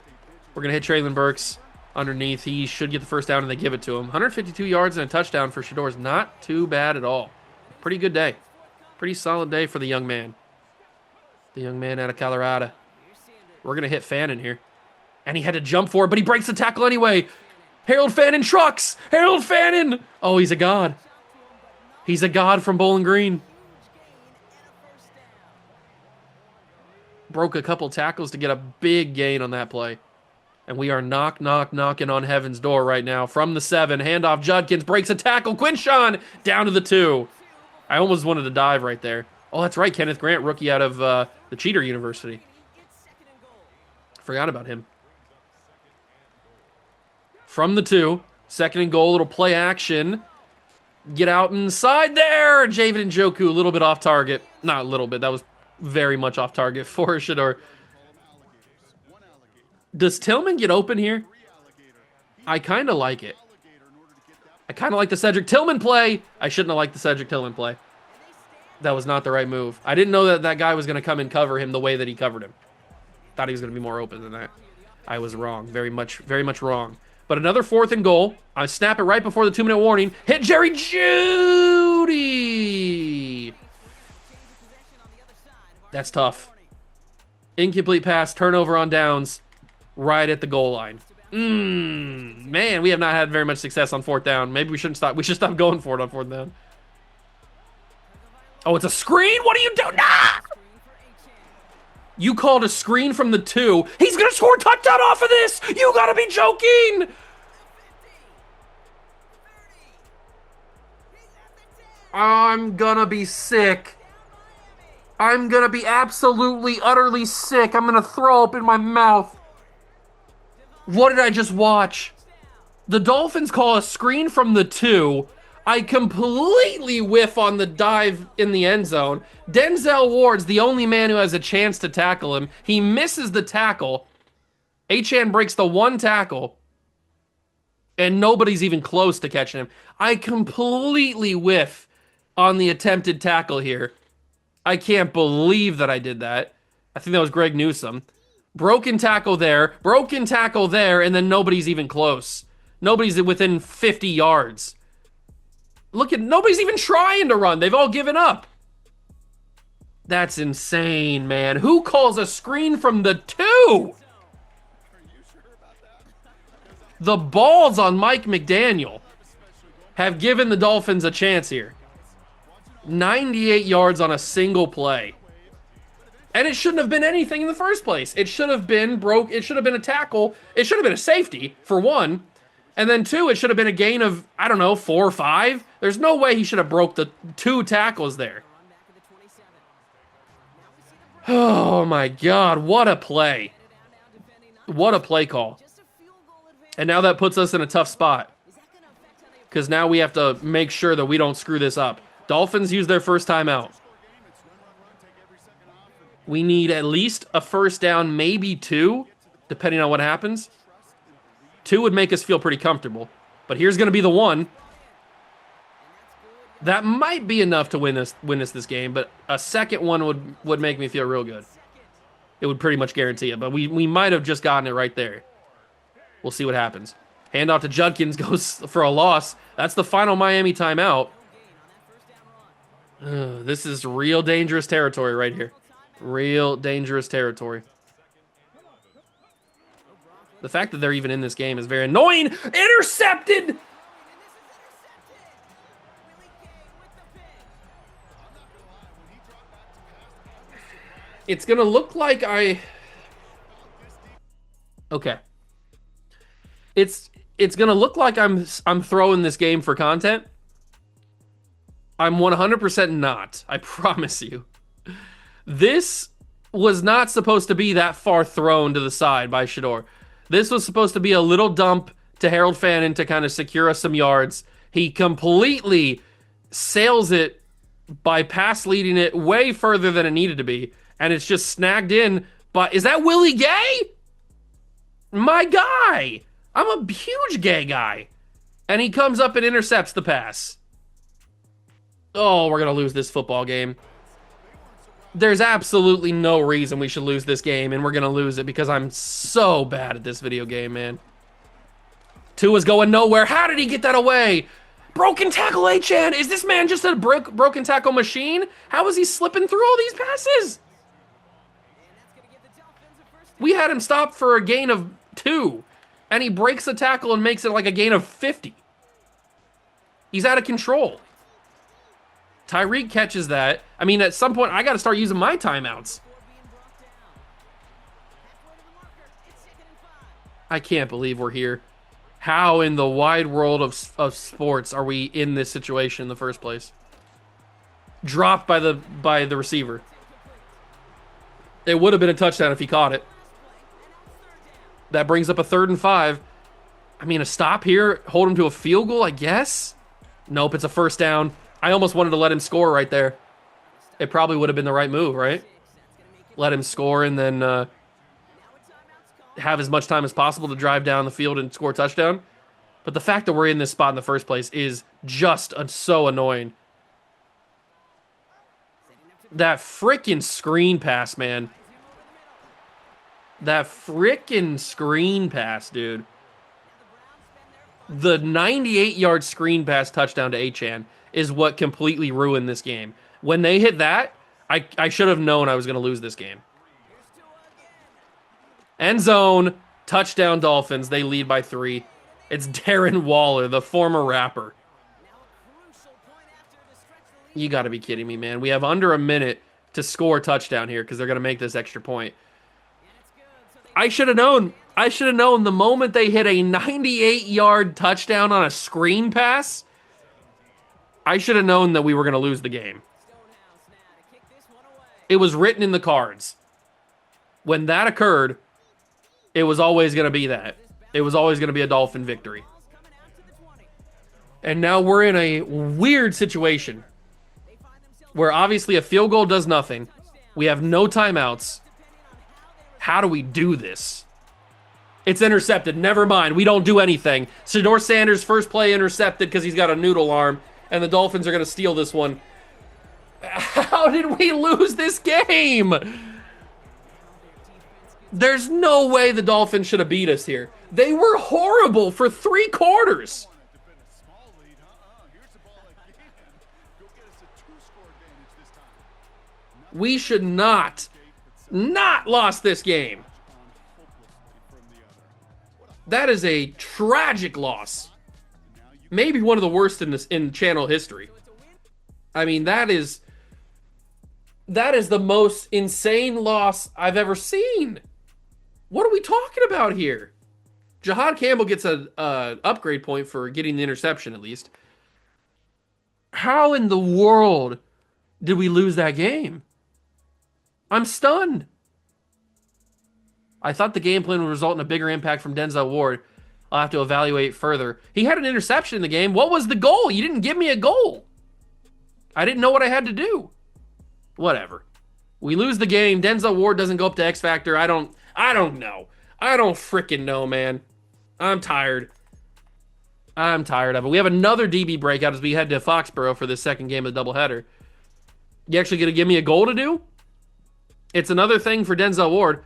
[SPEAKER 2] We're going to hit Traylon Burks underneath. He should get the first down, and they give it to him. 152 yards and a touchdown for Shedeur is not too bad at all. Pretty good day. Pretty solid day for the young man. The young man out of Colorado. We're going to hit Fannin here. And he had to jump for it, but he breaks the tackle anyway. Harold Fannin trucks. Harold Fannin. Oh, he's a god. He's a god from Bowling Green. Broke a couple tackles to get a big gain on that play. And we are knocking on heaven's door right now. From the 7, handoff, Judkins breaks a tackle. Quinshawn down to the 2. I almost wanted to dive right there. Oh, that's right, Kenneth Grant, rookie out of the Cheater University. Forgot about him. From the 2, 2nd and goal, little play action. Get out inside there. Javen Njoku, a little bit off target. Not a little bit, that was very much off target for Shedeur. Does Tillman get open here? I kind of like it. I kind of like the Cedric Tillman play. I shouldn't have liked the Cedric Tillman play. That was not the right move. I didn't know that that guy was going to come and cover him the way that he covered him. Thought he was going to be more open than that. I was wrong. Very much wrong. But another 4th and goal. I snap it right before the 2-minute warning. Hit Jerry Jeudy. That's tough. Incomplete pass, turnover on downs, right at the goal line. Man, we have not had very much success on 4th down. Maybe we shouldn't stop. We should stop going for it on 4th down. Oh, it's a screen? What are you doing? Nah! You called a screen from the 2. He's going to score a touchdown off of this. You got to be joking. I'm going to be sick. I'm going to be absolutely, utterly sick. I'm going to throw up in my mouth. What did I just watch? The Dolphins call a screen from the 2. I completely whiff on the dive in the end zone. Denzel Ward's the only man who has a chance to tackle him. He misses the tackle. Achane breaks the 1 tackle. And nobody's even close to catching him. I completely whiff on the attempted tackle here. I can't believe that I did that. I think that was Greg Newsome. Broken tackle there, and then nobody's even close. Nobody's within 50 yards. Look at, nobody's even trying to run. They've all given up. That's insane, man. Who calls a screen from the 2? The balls on Mike McDaniel have given the Dolphins a chance here. 98 yards on a single play. And it shouldn't have been anything in the first place. It should have been it should have been a tackle. It should have been a safety, for 1. And then 2, it should have been a gain of, I don't know, 4 or 5. There's no way he should have broke the 2 tackles there. Oh my God, what a play. What a play call. And now that puts us in a tough spot. Because now we have to make sure that we don't screw this up. Dolphins use their first timeout. We need at least a first down, maybe 2, depending on what happens. 2 would make us feel pretty comfortable. But here's going to be the 1. That might be enough to win us this game, but a second one would make me feel real good. It would pretty much guarantee it, but we might have just gotten it right there. We'll see what happens. Handoff to Judkins goes for a loss. That's the final Miami timeout. This is real dangerous territory right here. Real dangerous territory. The fact that they're even in this game is very annoying. Intercepted! It's going to look like Okay. It's going to look like I'm throwing this game for content. I'm 100% not. I promise you. This was not supposed to be that far thrown to the side by Shedeur. This was supposed to be a little dump to Harold Fannin to kind of secure us some yards. He completely sails it by pass leading it way further than it needed to be, and it's just snagged in. But is that Willie Gay? My guy. I'm a huge Gay guy. And he comes up and intercepts the pass. Oh, we're going to lose this football game. There's absolutely no reason we should lose this game, and we're going to lose it because I'm so bad at this video game, man. Tua's going nowhere. How did he get that away? Broken tackle, Achan. Is this man just a broken tackle machine? How is he slipping through all these passes? We had him stop for a gain of 2, and he breaks the tackle and makes it like a gain of 50. He's out of control. Tyreek catches that. I mean, at some point, I got to start using my timeouts. I can't believe we're here. How in the wide world of sports are we in this situation in the first place? Dropped by the receiver. It would have been a touchdown if he caught it. That brings up a 3rd and 5. I mean, a stop here, hold him to a field goal, I guess? Nope, it's a 1st down. I almost wanted to let him score right there. It probably would have been the right move, right? Let him score and then have as much time as possible to drive down the field and score a touchdown. But the fact that we're in this spot in the first place is just so annoying. That freaking screen pass, man. That freaking screen pass, dude. The 98-yard screen pass touchdown to Achan is what completely ruined this game. When they hit that, I should have known I was going to lose this game. End zone, touchdown Dolphins. They lead by 3. It's Darren Waller, the former rapper. You got to be kidding me, man. We have under a minute to score a touchdown here because they're going to make this extra point. I should have known. I should have known the moment they hit a 98-yard touchdown on a screen pass. I should have known that we were going to lose the game. It was written in the cards. When that occurred, it was always going to be that. It was always going to be a Dolphin victory. And now we're in a weird situation where obviously a field goal does nothing. We have no timeouts. How do we do this? It's intercepted. Never mind. We don't do anything. Shedeur Sanders' first play intercepted because he's got a noodle arm, and the Dolphins are going to steal this one. How did we lose this game? There's no way the Dolphins should have beat us here. They were horrible for 3 quarters. We should not lost this game. That is a tragic loss. Maybe one of the worst in channel history. I mean, that is the most insane loss I've ever seen. What are we talking about here? Jahad Campbell gets an upgrade point for getting the interception, at least. How in the world did we lose that game? I'm stunned. I thought the game plan would result in a bigger impact from Denzel Ward. I'll have to evaluate further. He had an interception in the game. What was the goal? You didn't give me a goal. I didn't know what I had to do. Whatever. We lose the game. Denzel Ward doesn't go up to X Factor. I don't know. I don't freaking know, man. I'm tired. I'm tired of it. We have another DB breakout as we head to Foxborough for the second game of the doubleheader. You actually going to give me a goal to do? It's another thing for Denzel Ward.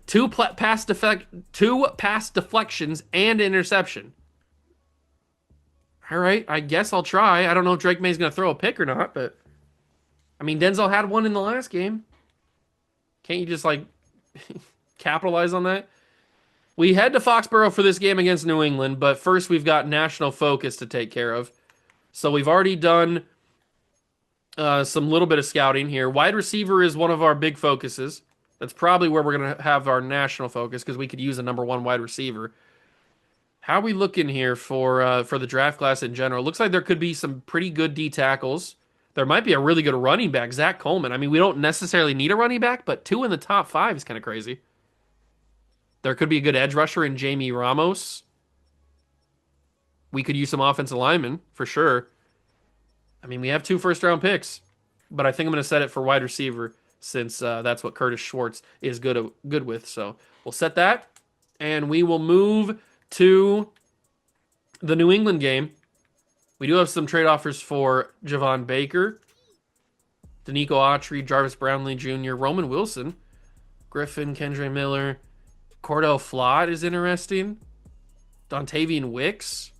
[SPEAKER 2] 2 pass deflections and interception. All right, I guess I'll try. I don't know if Drake May's going to throw a pick or not, but I mean, Denzel had one in the last game. Can't you just like capitalize on that? We head to Foxborough for this game against New England, but first we've got national focus to take care of. So we've already done some little bit of scouting here. Wide receiver is one of our big focuses. That's probably where we're going to have our national focus because we could use a number 1 wide receiver. How are we looking here for the draft class in general? Looks like there could be some pretty good D tackles. There might be a really good running back, Zach Coleman. I mean, we don't necessarily need a running back, but 2 in the top 5 is kind of crazy. There could be a good edge rusher in Jamie Ramos. We could use some offensive linemen, for sure. I mean, we have 2 first-round picks, but I think I'm going to set it for wide receiver since that's what Curtis Schwartz is good with. So we'll set that, and we will move to the New England game. We do have some trade offers for Javon Baker, Danico Autry, Jarvis Brownlee Jr., Roman Wilson, Griffin, Kendre Miller, Cordell Flott is interesting, Dontavian Wicks,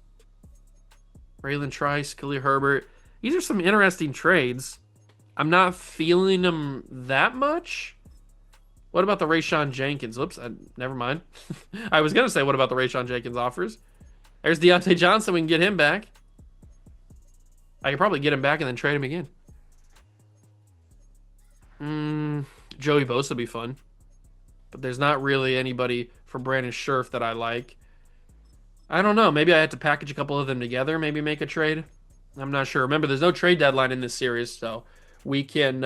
[SPEAKER 2] Braylon Trice, Khalil Herbert. These are some interesting trades. I'm not feeling them that much. What about the Rayshawn Jenkins? Oops, never mind. I was going to say, what about the Rayshawn Jenkins offers? There's Deontay Johnson. We can get him back. I could probably get him back and then trade him again. Joey Bosa would be fun. But there's not really anybody for Brandon Scherf that I like. I don't know. Maybe I had to package a couple of them together. Maybe make a trade. I'm not sure. Remember, there's no trade deadline in this series, so we can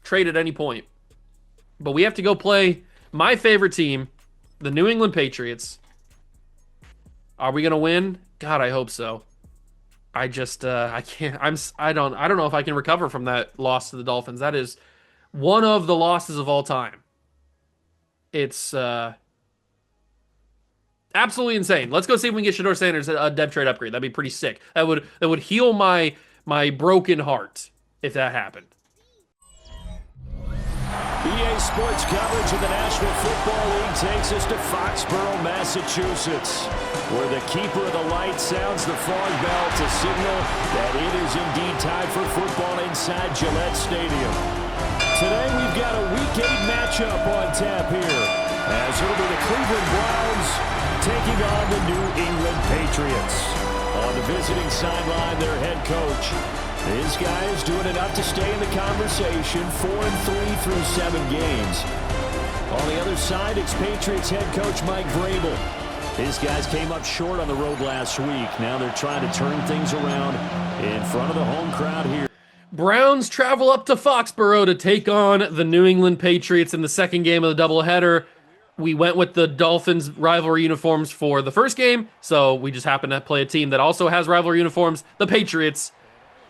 [SPEAKER 2] trade at any point. But we have to go play my favorite team, the New England Patriots. Are we gonna win? God, I hope so. I just I can't. I don't know if I can recover from that loss to the Dolphins. That is one of the losses of all time. It's absolutely insane. Let's go see if we can get Shador Sanders a dev trade upgrade. That'd be pretty sick. That would heal my broken heart if that happened.
[SPEAKER 4] EA Sports coverage of the National Football League takes us to Foxborough, Massachusetts, where the keeper of the light sounds the fog bell to signal that it is indeed time for football inside Gillette Stadium. Today we've got a Week 8 matchup on tap here, as it'll be the Cleveland Browns taking on the New England Patriots. On the visiting sideline, their head coach. This guy is doing enough to stay in the conversation, 4-3 through 7 games. On the other side, it's Patriots head coach Mike Vrabel. His guys came up short on the road last week. Now they're trying to turn things around in front of the home crowd here.
[SPEAKER 2] Browns travel up to Foxborough to take on the New England Patriots in the second game of the doubleheader. We went with the Dolphins rivalry uniforms for the first game, so we just happened to play a team that also has rivalry uniforms, the Patriots.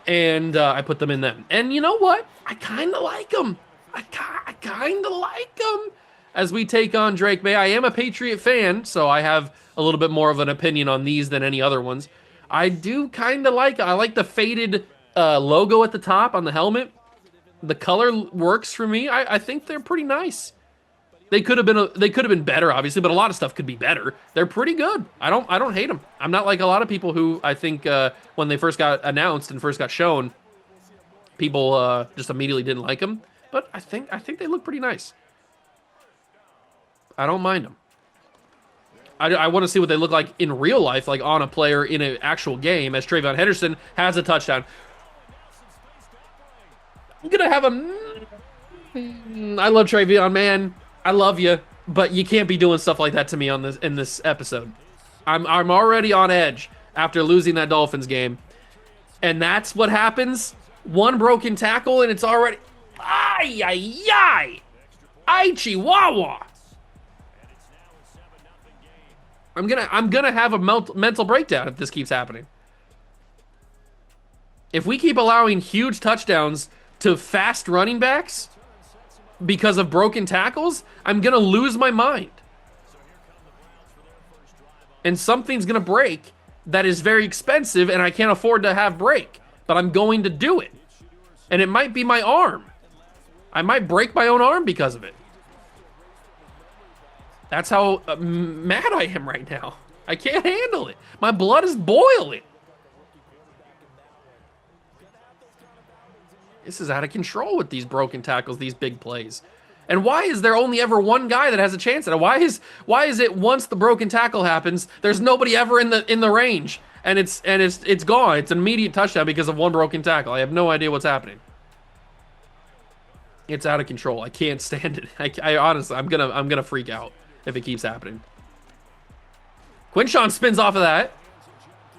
[SPEAKER 2] And I put them in them. And you know what? I kind of like them. I kind of like them. As we take on Drake May. I am a Patriot fan, so I have a little bit more of an opinion on these than any other ones. I do kind of like it. I like the faded logo at the top on the helmet. The color works for me. I think they're pretty nice. They could have been better, obviously, but a lot of stuff could be better. They're pretty good. I don't hate them. I'm not like a lot of people who I think when they first got announced and first got shown, people just immediately didn't like them. But I think they look pretty nice. I don't mind them. I want to see what they look like in real life, like on a player in an actual game, as Trayvon Henderson has a touchdown. I'm gonna have I love Trayvon, man. I love you, but you can't be doing stuff like that to me in this episode. I'm already on edge after losing that Dolphins game, and that's what happens. One broken tackle, and it's already ay chihuahua. I'm gonna have a mental breakdown if this keeps happening. If we keep allowing huge touchdowns to fast running backs because of broken tackles, I'm going to lose my mind. And something's going to break that is very expensive and I can't afford to have break. But I'm going to do it. And it might be my arm. I might break my own arm because of it. That's how mad I am right now. I can't handle it. My blood is boiling. This is out of control with these broken tackles, these big plays. And why is there only ever one guy that has a chance at it? Why is it once the broken tackle happens, there's nobody ever in the range, and it's gone. It's an immediate touchdown because of one broken tackle. I have no idea what's happening. It's out of control. I can't stand it. I honestly, I'm gonna freak out if it keeps happening. Quinshawn spins off of that.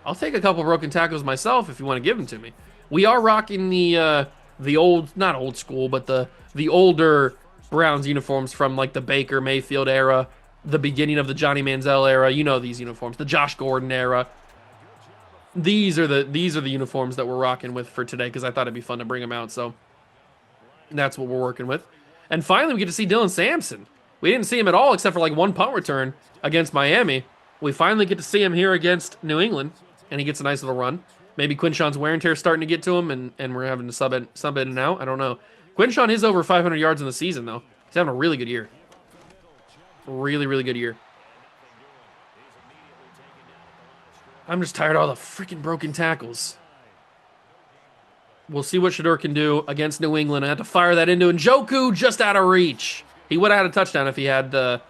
[SPEAKER 2] I'll take a couple broken tackles myself if you want to give them to me. We are rocking the old, not old school, but the older Browns uniforms from like the Baker Mayfield era, the beginning of the Johnny Manziel era. You know these uniforms, the Josh Gordon era. these are the uniforms that we're rocking with for today because I thought it'd be fun to bring them out. So that's what we're working with. And finally, we get to see Dylan Sampson. We didn't see him at all except for like one punt return against Miami. We finally get to see him here against New England, and he gets a nice little run. Maybe Quinshon's wear and tear starting to get to him, and we're having to sub in and out. I don't know. Quinshon is over 500 yards in the season, though. He's having a really good year. Really, really good year. I'm just tired of all the freaking broken tackles. We'll see what Shedeur can do against New England. I had to fire that into Njoku just out of reach. He would have had a touchdown if he had a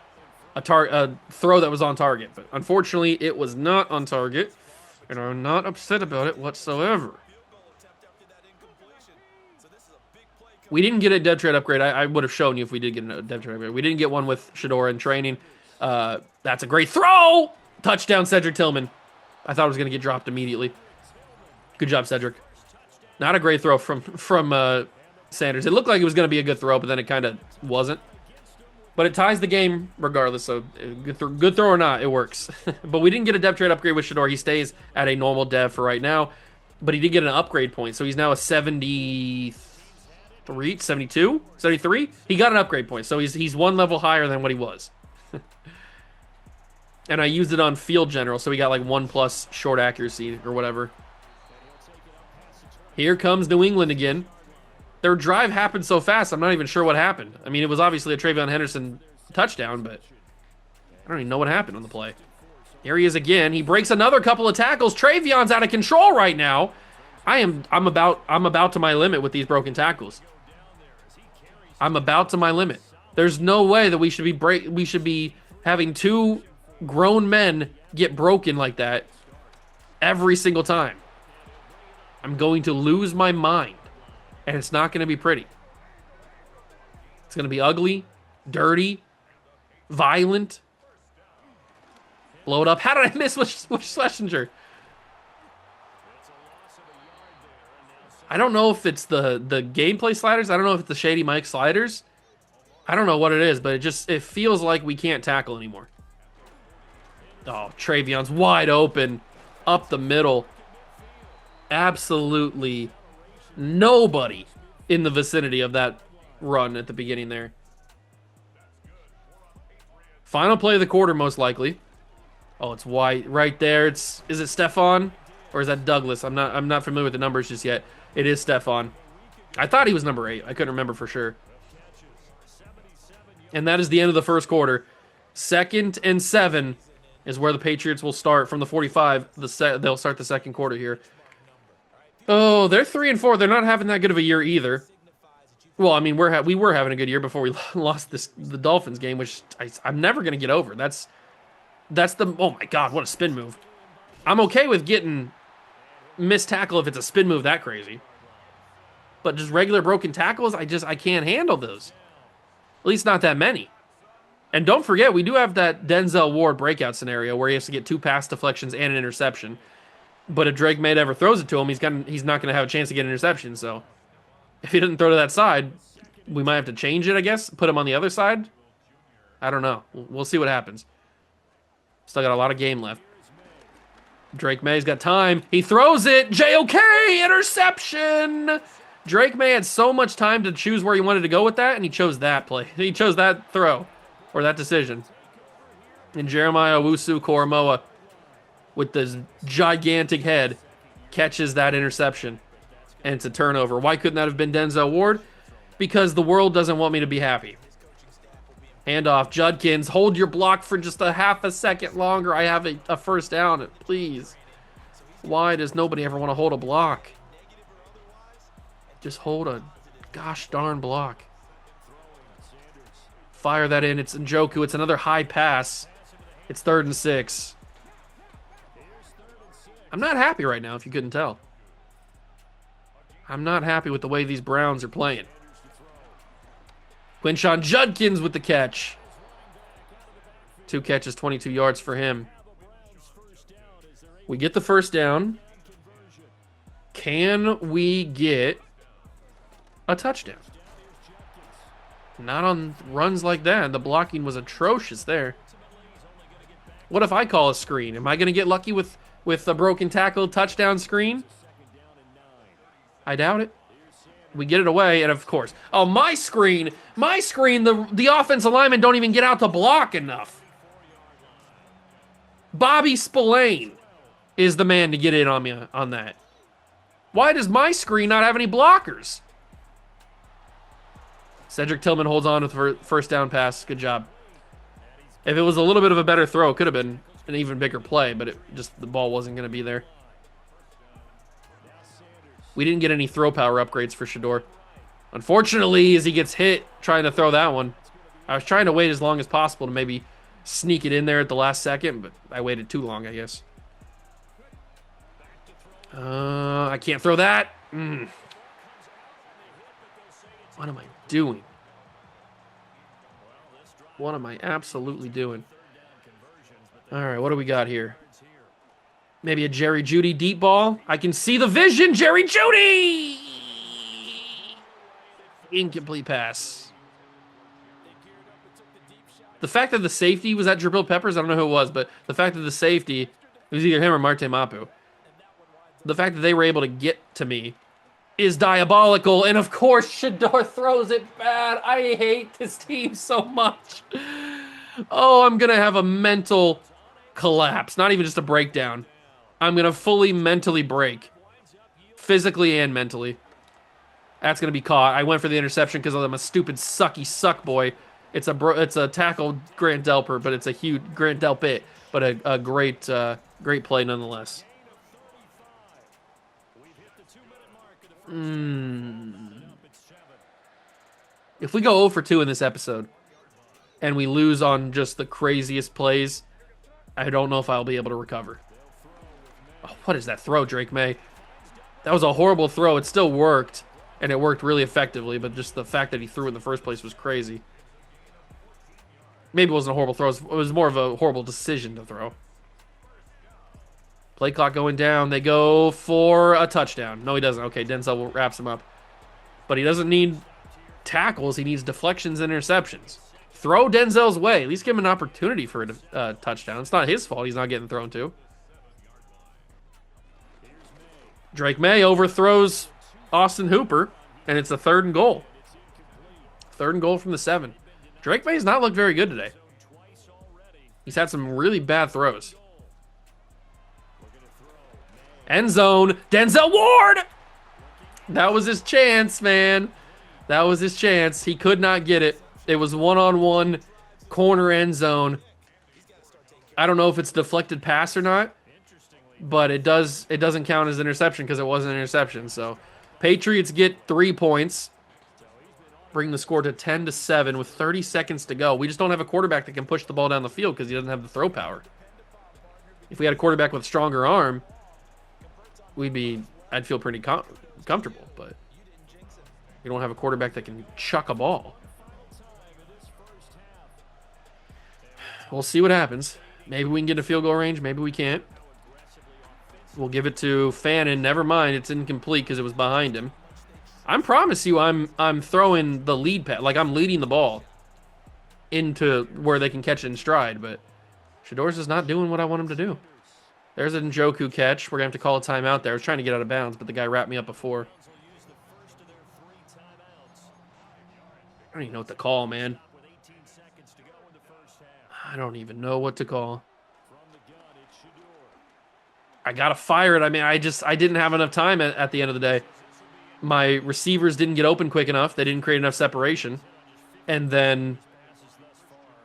[SPEAKER 2] throw that was on target. But unfortunately, it was not on target. And I'm not upset about it whatsoever. We didn't get a dev trade upgrade. I would have shown you if we did get a dev trade upgrade. We didn't get one with Shedeur in training. That's a great throw! Touchdown, Cedric Tillman. I thought it was going to get dropped immediately. Good job, Cedric. Not a great throw from Sanders. It looked like it was going to be a good throw, but then it kind of wasn't. But it ties the game regardless, so good throw or not, it works. But we didn't get a dev trade upgrade with Shedeur. He stays at a normal dev for right now, but he did get an upgrade point, so he's now a 73, 72, 73? He got an upgrade point, so he's one level higher than what he was. And I used it on Field General, so he got like 1+ short accuracy or whatever. Here comes New England again. Their drive happened so fast, I'm not even sure what happened. I mean, it was obviously a Travion Henderson touchdown, but I don't even know what happened on the play. Here he is again. He breaks another couple of tackles. Travion's out of control right now. I'm about to my limit with these broken tackles. I'm about to my limit. There's no way that we should be having two grown men get broken like that every single time. I'm going to lose my mind. And it's not going to be pretty. It's going to be ugly, dirty, violent. Blow it up. How did I miss Schlesinger? I don't know if it's the gameplay sliders. I don't know if it's the Shady Mike sliders. I don't know what it is, but it feels like we can't tackle anymore. Oh, Travion's wide open. Up the middle. Absolutely nobody in the vicinity of that run at the beginning there. Final play of the quarter, most likely. Oh, it's White right there. Is it Stephon or is that Douglas? I'm not familiar with the numbers just yet. It is Stephon. I thought he was number 8. I couldn't remember for sure. And that is the end of the first quarter. 2nd and 7 is where the Patriots will start from the 45. They'll start the second quarter here. Oh, they're 3-4. They're not having that good of a year either. Well, I mean, we were having a good year before we lost the Dolphins game, which I'm never going to get over. That's the... Oh, my God, what a spin move. I'm okay with getting missed tackle if it's a spin move that crazy. But just regular broken tackles, I can't handle those. At least not that many. And don't forget, we do have that Denzel Ward breakout scenario where he has to get 2 pass deflections and an interception. But if Drake May ever throws it to him, he's not going to have a chance to get an interception. So if he doesn't throw to that side, we might have to change it, I guess. Put him on the other side. I don't know. We'll see what happens. Still got a lot of game left. Drake May's got time. He throws it. JOK! Interception! Drake May had so much time to choose where he wanted to go with that, and he chose that play. He chose that throw, or that decision. And Jeremiah Owusu-Koramoah, with this gigantic head, catches that interception. And it's a turnover. Why couldn't that have been Denzel Ward? Because the world doesn't want me to be happy. Handoff. Judkins, hold your block for just a half a second longer. I have a first down, please. Why does nobody ever want to hold a block? Just hold a gosh darn block. Fire that in. It's Njoku. It's another high pass. It's 3rd and 6. I'm not happy right now, if you couldn't tell. I'm not happy with the way these Browns are playing. Quinshon Judkins with the catch. 2 catches, 22 yards for him. We get the first down. Can we get a touchdown? Not on runs like that. The blocking was atrocious there. What if I call a screen? Am I going to get lucky with with a broken tackle touchdown screen? I doubt it. We get it away, and of course, oh, my screen, the offensive linemen don't even get out to block enough. Bobby Spillane is the man to get in on me on that. Why does my screen not have any blockers? Cedric Tillman holds on with the first down pass. Good job. If it was a little bit of a better throw, it could have been an even bigger play, but the ball wasn't going to be there. We didn't get any throw power upgrades for Shedeur. Unfortunately, as he gets hit trying to throw that one. I was trying to wait as long as possible to maybe sneak it in there at the last second, but I waited too long, I guess. I can't throw that. What am I doing? What am I absolutely doing? All right, what do we got here? Maybe a Jerry Jeudy deep ball. I can see the vision. Jerry Jeudy! Incomplete pass. The fact that the safety was at Jabril Peppers, I don't know who it was, but the fact that the safety, it was either him or Marte Mapu. The fact that they were able to get to me is diabolical. And of course, Shedeur throws it bad. I hate this team so much. Oh, I'm going to have a mental collapse. Not even just a breakdown. I'm going to fully mentally break. Physically and mentally. That's going to be caught. I went for the interception because I'm a stupid sucky suck boy. It's a tackle Grant Delpit, but it's a huge Grant Delpit, but a great play nonetheless. If we go 0 for 2 in this episode and we lose on just the craziest plays, I don't know if I'll be able to recover. Oh, what is that throw, Drake May? That was a horrible throw. It still worked, and it worked really effectively, but just the fact that he threw it in the first place was crazy. Maybe it wasn't a horrible throw. It was more of a horrible decision to throw. Play clock going down. They go for a touchdown. No, he doesn't. Okay, Denzel wraps him up. But he doesn't need tackles. He needs deflections and interceptions. Throw Denzel's way. At least give him an opportunity for a touchdown. It's not his fault he's not getting thrown to. Drake May overthrows Austin Hooper, and it's a 3rd and goal. 3rd and goal from the 7. Drake May's not looked very good today. He's had some really bad throws. End zone. Denzel Ward! That was his chance, man. That was his chance. He could not get it. It was one-on-one corner end zone. I don't know if it's deflected pass or not, but it doesn't count as interception because it wasn't an interception. So Patriots get 3 points. Bring the score to 10-7 with 30 seconds to go. We just don't have a quarterback that can push the ball down the field because he doesn't have the throw power. If we had a quarterback with a stronger arm, I'd feel pretty comfortable, but we don't have a quarterback that can chuck a ball. We'll see what happens. Maybe we can get a field goal range. Maybe we can't. We'll give it to Fannin. Never mind, it's incomplete because it was behind him. I promise you, I'm throwing the lead pass, like I'm leading the ball into where they can catch it in stride, but Shedeur's just not doing what I want him to do. There's a Njoku catch. We're going to have to call a timeout there. I was trying to get out of bounds, but the guy wrapped me up before. I don't even know what to call, man. I don't even know what to call. I got to fire it. I mean, I didn't have enough time at the end of the day. My receivers didn't get open quick enough. They didn't create enough separation. And then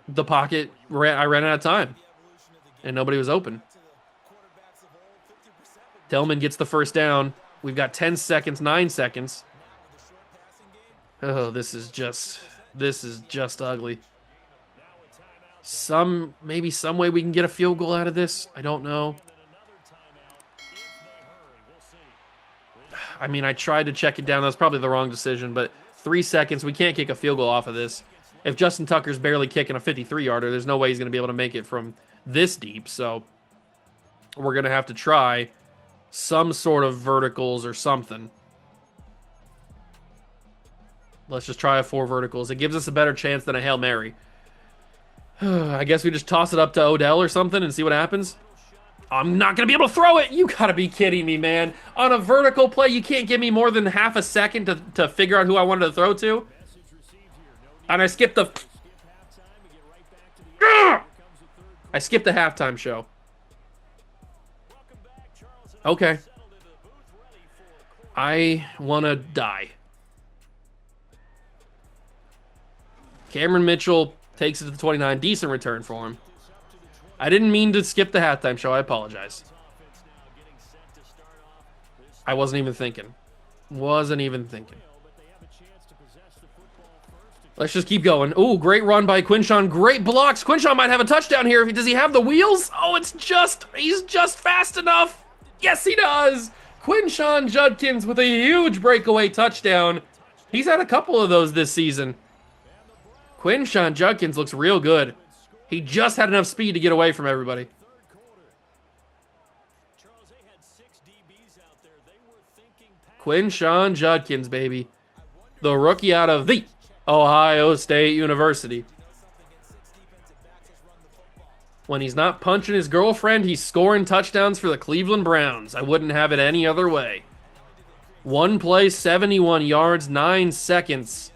[SPEAKER 2] the pocket, I ran out of time. And nobody was open. Tillman gets the first down. We've got 10 seconds, 9 seconds. Oh, this is just ugly. Maybe some way we can get a field goal out of this. I don't know. I mean, I tried to check it down. That was probably the wrong decision, but 3 seconds. We can't kick a field goal off of this. If Justin Tucker's barely kicking a 53-yarder, there's no way he's going to be able to make it from this deep. So we're going to have to try some sort of verticals or something. Let's just try 4 verticals. It gives us a better chance than a Hail Mary. I guess we just toss it up to Odell or something and see what happens. I'm not going to be able to throw it. You got to be kidding me, man. On a vertical play, you can't give me more than half a second to figure out who I wanted to throw to. And I skipped the... I skipped the halftime show. Okay. I want to die. Cameron Mitchell takes it to the 29. Decent return for him. I didn't mean to skip the halftime show. I apologize. I wasn't even thinking. Let's just keep going. Ooh, great run by Quinshawn. Great blocks. Quinshawn might have a touchdown here. Does he have the wheels? Oh, he's just fast enough. Yes, he does. Quinshawn Judkins with a huge breakaway touchdown. He's had a couple of those this season. Quinshawn Judkins looks real good. He just had enough speed to get away from everybody. Quinshawn Judkins, baby. The rookie out of the Ohio State University. When he's not punching his girlfriend, he's scoring touchdowns for the Cleveland Browns. I wouldn't have it any other way. One play, 71 yards, 9 seconds.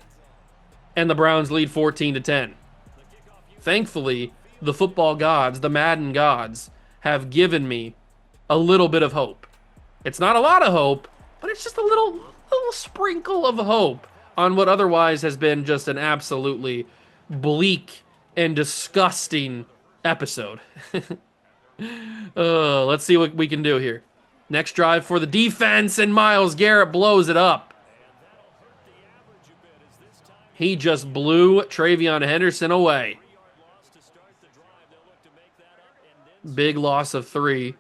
[SPEAKER 2] And the Browns lead 14-10. Thankfully, the football gods, the Madden gods, have given me a little bit of hope. It's not a lot of hope, but it's just a little sprinkle of hope on what otherwise has been just an absolutely bleak and disgusting episode. Let's see what we can do here. Next drive for the defense, and Myles Garrett blows it up. He just blew Travion Henderson away. Big loss of 3.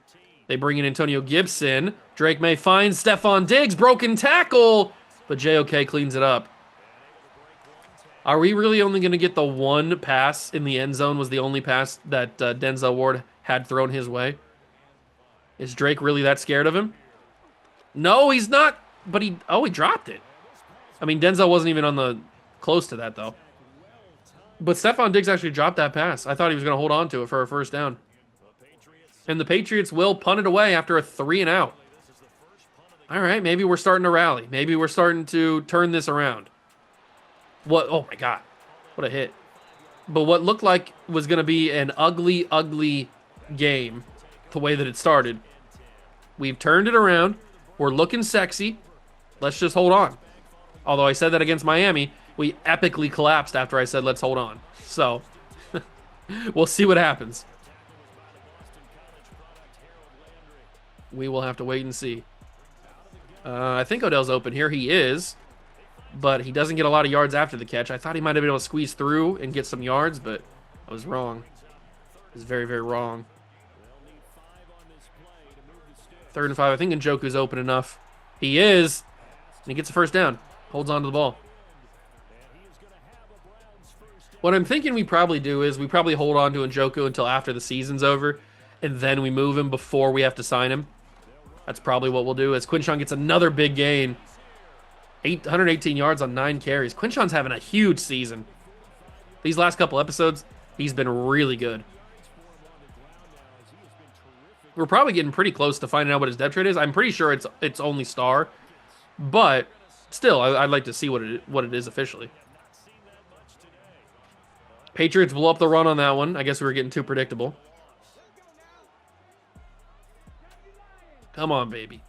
[SPEAKER 2] They bring in Antonio Gibson. Drake May finds Stephon Diggs. Broken tackle. But JOK cleans it up. Are we really only going to get the one pass in the end zone? Was the only pass that Denzel Ward had thrown his way? Is Drake really that scared of him? No, he's not. But he dropped it. I mean, Denzel wasn't even on the close to that, though. But Stephon Diggs actually dropped that pass. I thought he was going to hold on to it for a first down. And the Patriots will punt it away after a 3-and-out. All right, maybe we're starting to rally. Maybe we're starting to turn this around. What? Oh, my God. What a hit. But what looked like was going to be an ugly, ugly game, the way that it started. We've turned it around. We're looking sexy. Let's just hold on. Although I said that against Miami, we epically collapsed after I said let's hold on. So, we'll see what happens. We will have to wait and see. I think Odell's open here. He is. But he doesn't get a lot of yards after the catch. I thought he might have been able to squeeze through and get some yards, but I was wrong. I was very, very wrong. 3rd and 5. I think Njoku's open enough. He is. And he gets a first down. Holds on to the ball. What I'm thinking we probably do is we probably hold on to Njoku until after the season's over, and then we move him before we have to sign him. That's probably what we'll do, as Quinshawn gets another big gain. 118 yards on 9 carries. Quinshawn's having a huge season. These last couple episodes, he's been really good. We're probably getting pretty close to finding out what his depth chart is. I'm pretty sure it's only star, but still, I'd like to see what it is officially. Patriots blew up the run on that one. I guess we were getting too predictable. Come on, baby.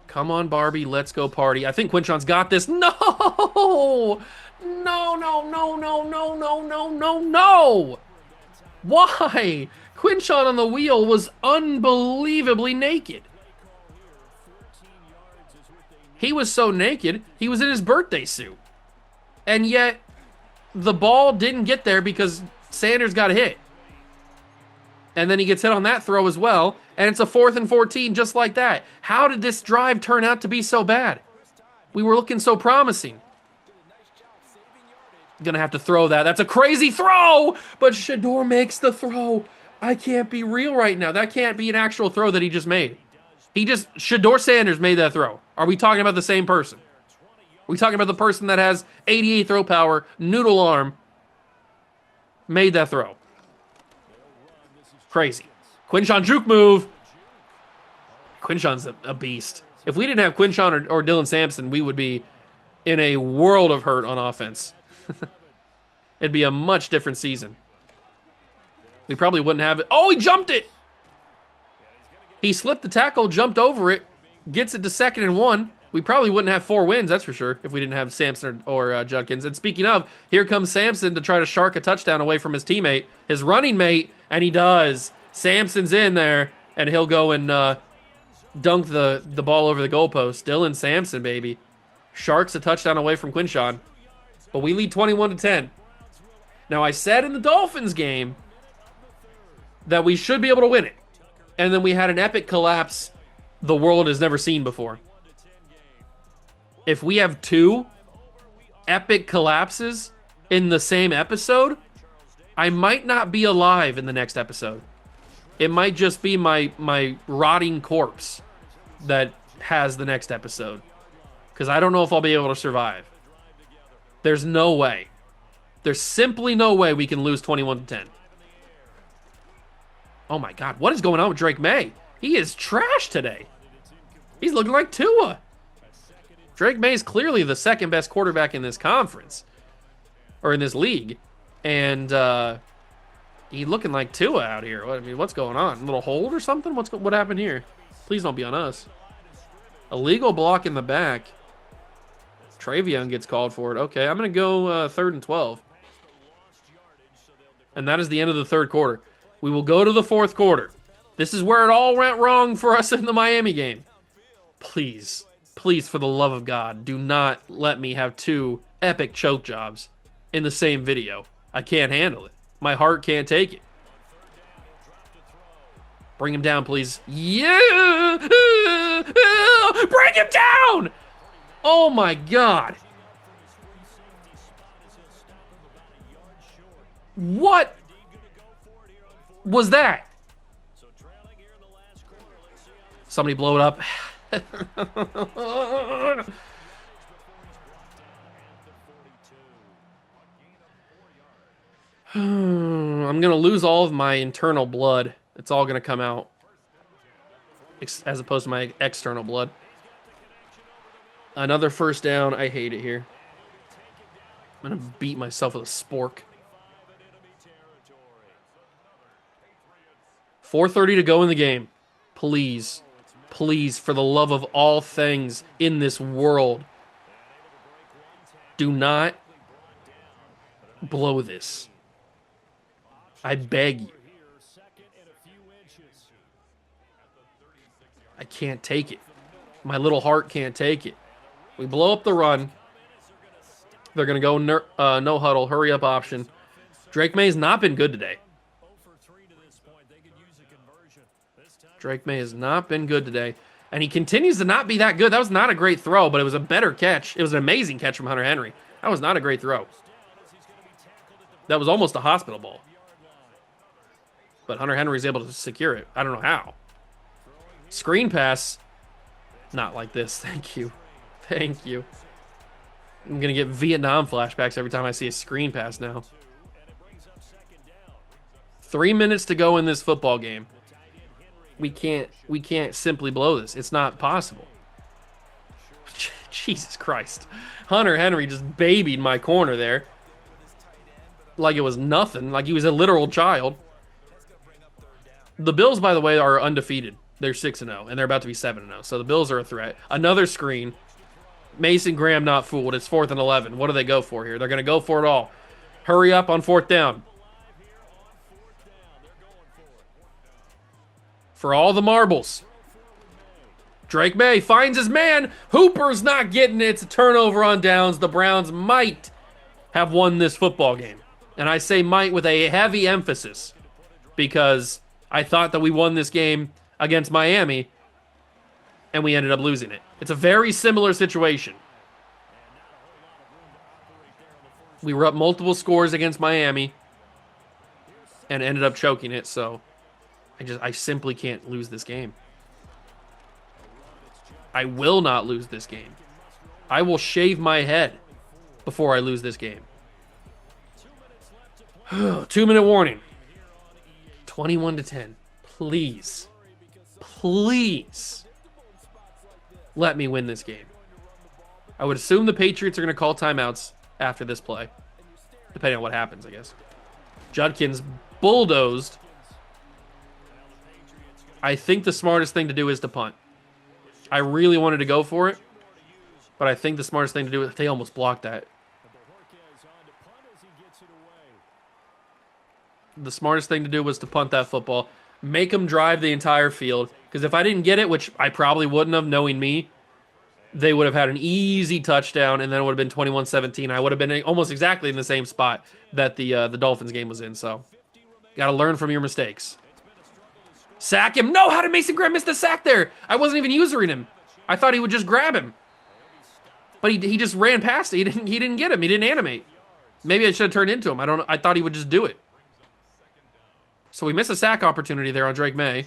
[SPEAKER 2] Come on, Barbie. Let's go party. I think Quinshawn's got this. No! No, no, no, no, no, no, no, no, no! Why? Quinshawn on the wheel was unbelievably naked. He was so naked, he was in his birthday suit. And yet, the ball didn't get there because Sanders got hit. And then he gets hit on that throw as well. And it's a 4th and 14 just like that. How did this drive turn out to be so bad? We were looking so promising. Gonna have to throw that. That's a crazy throw! But Shador makes the throw. I can't be real right now. That can't be an actual throw that he just made. Shador Sanders made that throw. Are we talking about the same person? Are we talking about the person that has 88 throw power, noodle arm, made that throw? Crazy. Quinshon juke move. Quinshon's a beast. If we didn't have Quinshon or Dylan Sampson, we would be in a world of hurt on offense. It'd be a much different season. We probably wouldn't have it. Oh, he jumped it! He slipped the tackle, jumped over it, gets it to 2nd and 1. We probably wouldn't have 4 wins, that's for sure, if we didn't have Sampson or Judkins. And speaking of, here comes Sampson to try to shark a touchdown away from his teammate, his running mate, and he does. Sampson's in there, and he'll go and dunk the ball over the goalpost. Dylan Sampson, baby. Sharks a touchdown away from Quinshon. But we lead 21-10. Now, I said in the Dolphins game that we should be able to win it. And then we had an epic collapse the world has never seen before. If we have 2 epic collapses in the same episode, I might not be alive in the next episode. It might just be my rotting corpse that has the next episode. Because I don't know if I'll be able to survive. There's no way. There's simply no way we can lose 21-10. Oh my God, what is going on with Drake May? He is trash today. He's looking like Tua. Drake May is clearly the 2nd best quarterback in this conference. Or in this league. And he's looking like Tua out here. I mean, what's going on? A little hold or something? What happened here? Please don't be on us. Illegal block in the back. Travion gets called for it. Okay, I'm going to go 3rd and 12. And that is the end of the 3rd quarter. We will go to the 4th quarter. This is where it all went wrong for us in the Miami game. Please, please, for the love of God, do not let me have 2 epic choke jobs in the same video. I can't handle it. My heart can't take it. Bring him down, please. Yeah! Bring him down! Oh my God. What was that? Somebody blow it up. I'm going to lose all of my internal blood. It's all going to come out. As opposed to my external blood. Another 1st down. I hate it here. I'm going to beat myself with a spork. 4:30 to go in the game. Please, please, for the love of all things in this world, do not blow this. I beg you. I can't take it. My little heart can't take it. We blow up the run. They're going to go no huddle, hurry up option. Drake May's not been good today. Drake May has not been good today. And he continues to not be that good. That was not a great throw, but it was a better catch. It was an amazing catch from Hunter Henry. That was not a great throw. That was almost a hospital ball. But Hunter Henry's able to secure it. I don't know how. Screen pass. Not like this. Thank you. Thank you. I'm going to get Vietnam flashbacks every time I see a screen pass now. 3 minutes to go in this football game. We can't simply blow this. It's not possible. Jesus Christ. Hunter Henry just babied my corner there. Like it was nothing. Like he was a literal child. The Bills, by the way, are undefeated. They're 6-0, and they're about to be 7-0. So the Bills are a threat. Another screen. Mason Graham not fooled. It's 4th and 11. What do they go for here? They're going to go for it all. Hurry up on 4th down. For all the marbles. Drake May finds his man. Hooper's not getting it. It's a turnover on downs. The Browns might have won this football game. And I say might with a heavy emphasis because I thought that we won this game against Miami and we ended up losing it. It's a very similar situation. We were up multiple scores against Miami and ended up choking it, so I simply can't lose this game. I will not lose this game. I will shave my head before I lose this game. 2-minute warning. 21-10. Please. Please. Let me win this game. I would assume the Patriots are going to call timeouts after this play. Depending on what happens, I guess. Judkins bulldozed. I think the smartest thing to do is to punt. I really wanted to go for it, but I think the smartest thing to do is... They almost blocked that. The smartest thing to do was to punt that football. Make them drive the entire field. Because if I didn't get it, which I probably wouldn't have, knowing me, they would have had an easy touchdown, and then it would have been 21-17. I would have been almost exactly in the same spot that the Dolphins game was in. So, got to learn from your mistakes. Sack him. No, how did Mason Graham miss the sack there? I wasn't even using him. I thought he would just grab him. But he just ran past it. He didn't get him. He didn't animate. Maybe I should have turned into him. I thought he would just do it. So we missed a sack opportunity there on Drake May.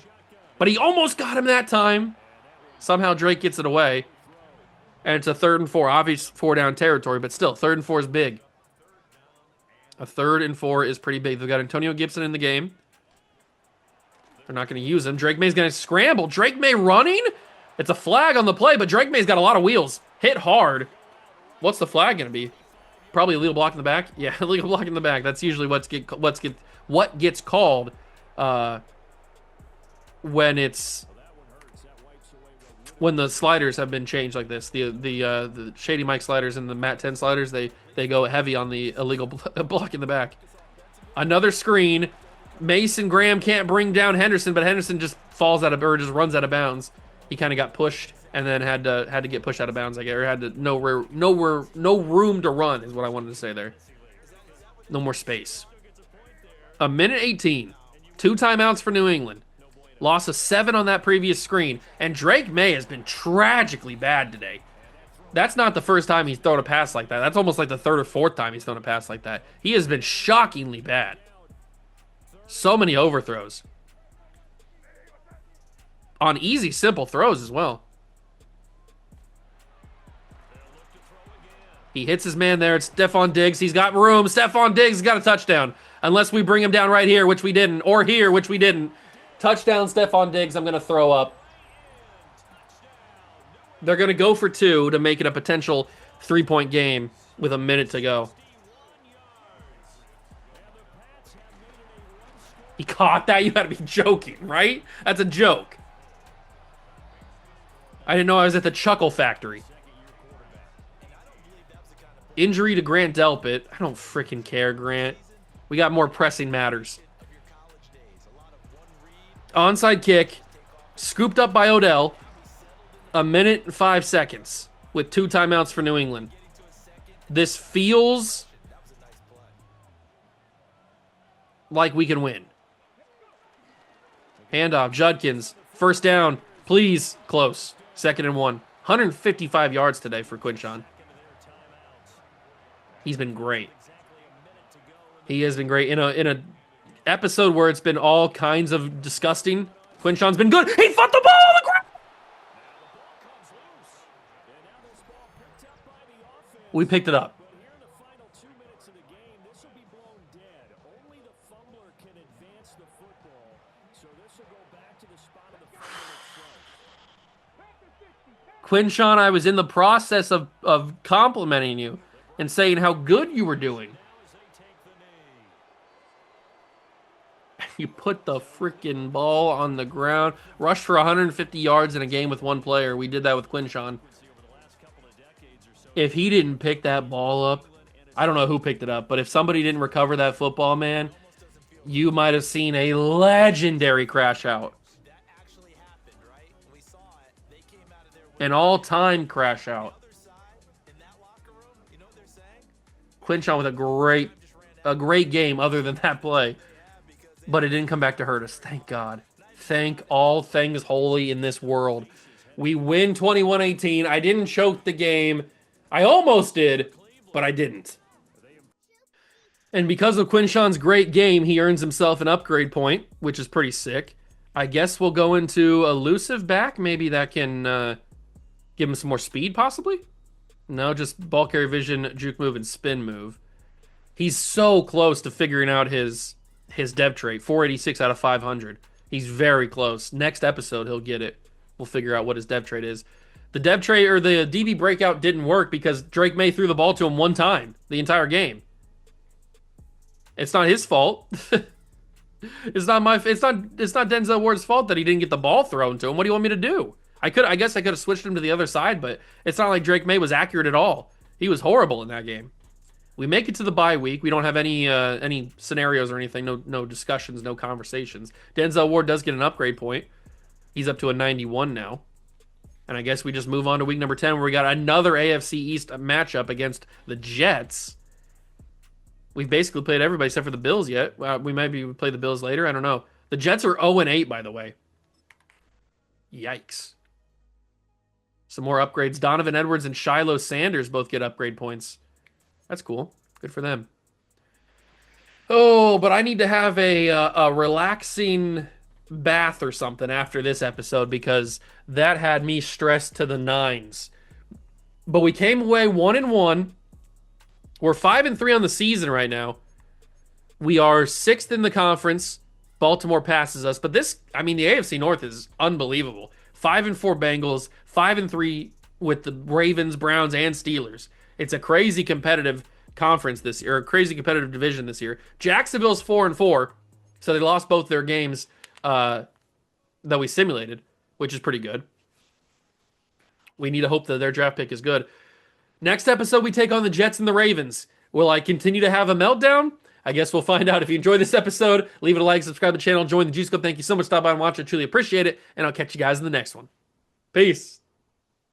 [SPEAKER 2] But he almost got him that time. Somehow Drake gets it away. And it's a 3rd and 4. Obvious 4-down territory, but still, 3rd and 4 is big. A 3rd and 4 is pretty big. They've got Antonio Gibson in the game. They're not going to use him. Drake May's going to scramble. Drake May running? It's a flag on the play, but Drake May's got a lot of wheels. Hit hard. What's the flag going to be? Probably illegal block in the back? Yeah, illegal block in the back. That's usually what gets called when the sliders have been changed like this. The Shady Mike sliders and the Matt 10 sliders, they go heavy on the illegal block in the back. Another screen. Mason Graham can't bring down Henderson, but Henderson just falls out of, or just runs out of bounds. He kind of got pushed and then had to get pushed out of bounds, I guess, or had to no room to run is what I wanted to say there. No more space. A minute 18. 2 timeouts for New England. Loss of 7 on that previous screen. And Drake May has been tragically bad today. That's not the first time he's thrown a pass like that. That's almost like the 3rd or 4th time he's thrown a pass like that. He has been shockingly bad. So many overthrows. On easy, simple throws as well. He hits his man there. It's Stephon Diggs. He's got room. Stephon Diggs has got a touchdown. Unless we bring him down right here, which we didn't. Or here, which we didn't. Touchdown, Stephon Diggs. I'm going to throw up. They're going to go for 2 to make it a potential 3-point game with a minute to go. He caught that? You gotta be joking, right? That's a joke. I didn't know I was at the Chuckle Factory. Injury to Grant Delpit. I don't freaking care, Grant. We got more pressing matters. Onside kick. Scooped up by Odell. A minute and 5 seconds with 2 timeouts for New England. This feels like we can win. Handoff, Judkins. First down, please. Close. 2nd and 1. 155 yards today for Quinshon. He's been great. He has been great. In a episode where it's been all kinds of disgusting, Quinshon's been good. He fought the ball on the ground! We picked it up. Quinshon, I was in the process of complimenting you and saying how good you were doing. You put the freaking ball on the ground. Rushed for 150 yards in a game with 1 player. We did that with Quinshon. If he didn't pick that ball up, I don't know who picked it up, but if somebody didn't recover that football, man, you might have seen a legendary crash out. An all-time crash out. Quinshon with a great game other than that play. But it didn't come back to hurt us. Thank God. Thank all things holy in this world. We win 21-18. I didn't choke the game. I almost did, but I didn't. And because of Quinshon's great game, he earns himself an upgrade point, which is pretty sick. I guess we'll go into elusive back. Maybe that can give him some more speed, possibly? No, just ball carrier vision, juke move, and spin move. He's so close to figuring out his his dev trait, 486 out of 500. He's very close. Next episode, he'll get it. We'll figure out what his dev trait is. The dev trait or the DB breakout didn't work because Drake May threw the ball to him one time the entire game. It's not his fault. It's not Denzel Ward's fault that he didn't get the ball thrown to him. What do you want me to do? I guess I could have switched him to the other side, but it's not like Drake May was accurate at all. He was horrible in that game. We make it to the bye week. We don't have any scenarios or anything. No discussions, no conversations. Denzel Ward does get an upgrade point. He's up to a 91 now. And I guess we just move on to week number 10 where we got another AFC East matchup against the Jets. We've basically played everybody except for the Bills yet. We maybe play the Bills later. I don't know. The Jets are 0-8, by the way. Yikes. Some more upgrades. Donovan Edwards and Shiloh Sanders both get upgrade points. That's cool. Good for them. Oh, but I need to have a relaxing bath or something after this episode because that had me stressed to the nines. But we came away 1-1. We're 5-3 on the season right now. We are 6th in the conference. Baltimore passes us, but the AFC North is unbelievable. 5-4 Bengals, 5-3 with the Ravens, Browns, and Steelers. It's a crazy competitive conference this year, or a crazy competitive division this year. Jacksonville's 4-4, so they lost both their games that we simulated, which is pretty good. We need to hope that their draft pick is good. Next episode, we take on the Jets and the Ravens. Will I continue to have a meltdown? I guess we'll find out. If you enjoyed this episode, leave it a like, subscribe to the channel, join the Juice Club. Thank you so much for stopping by and watching. I truly appreciate it, and I'll catch you guys in the next one. Peace.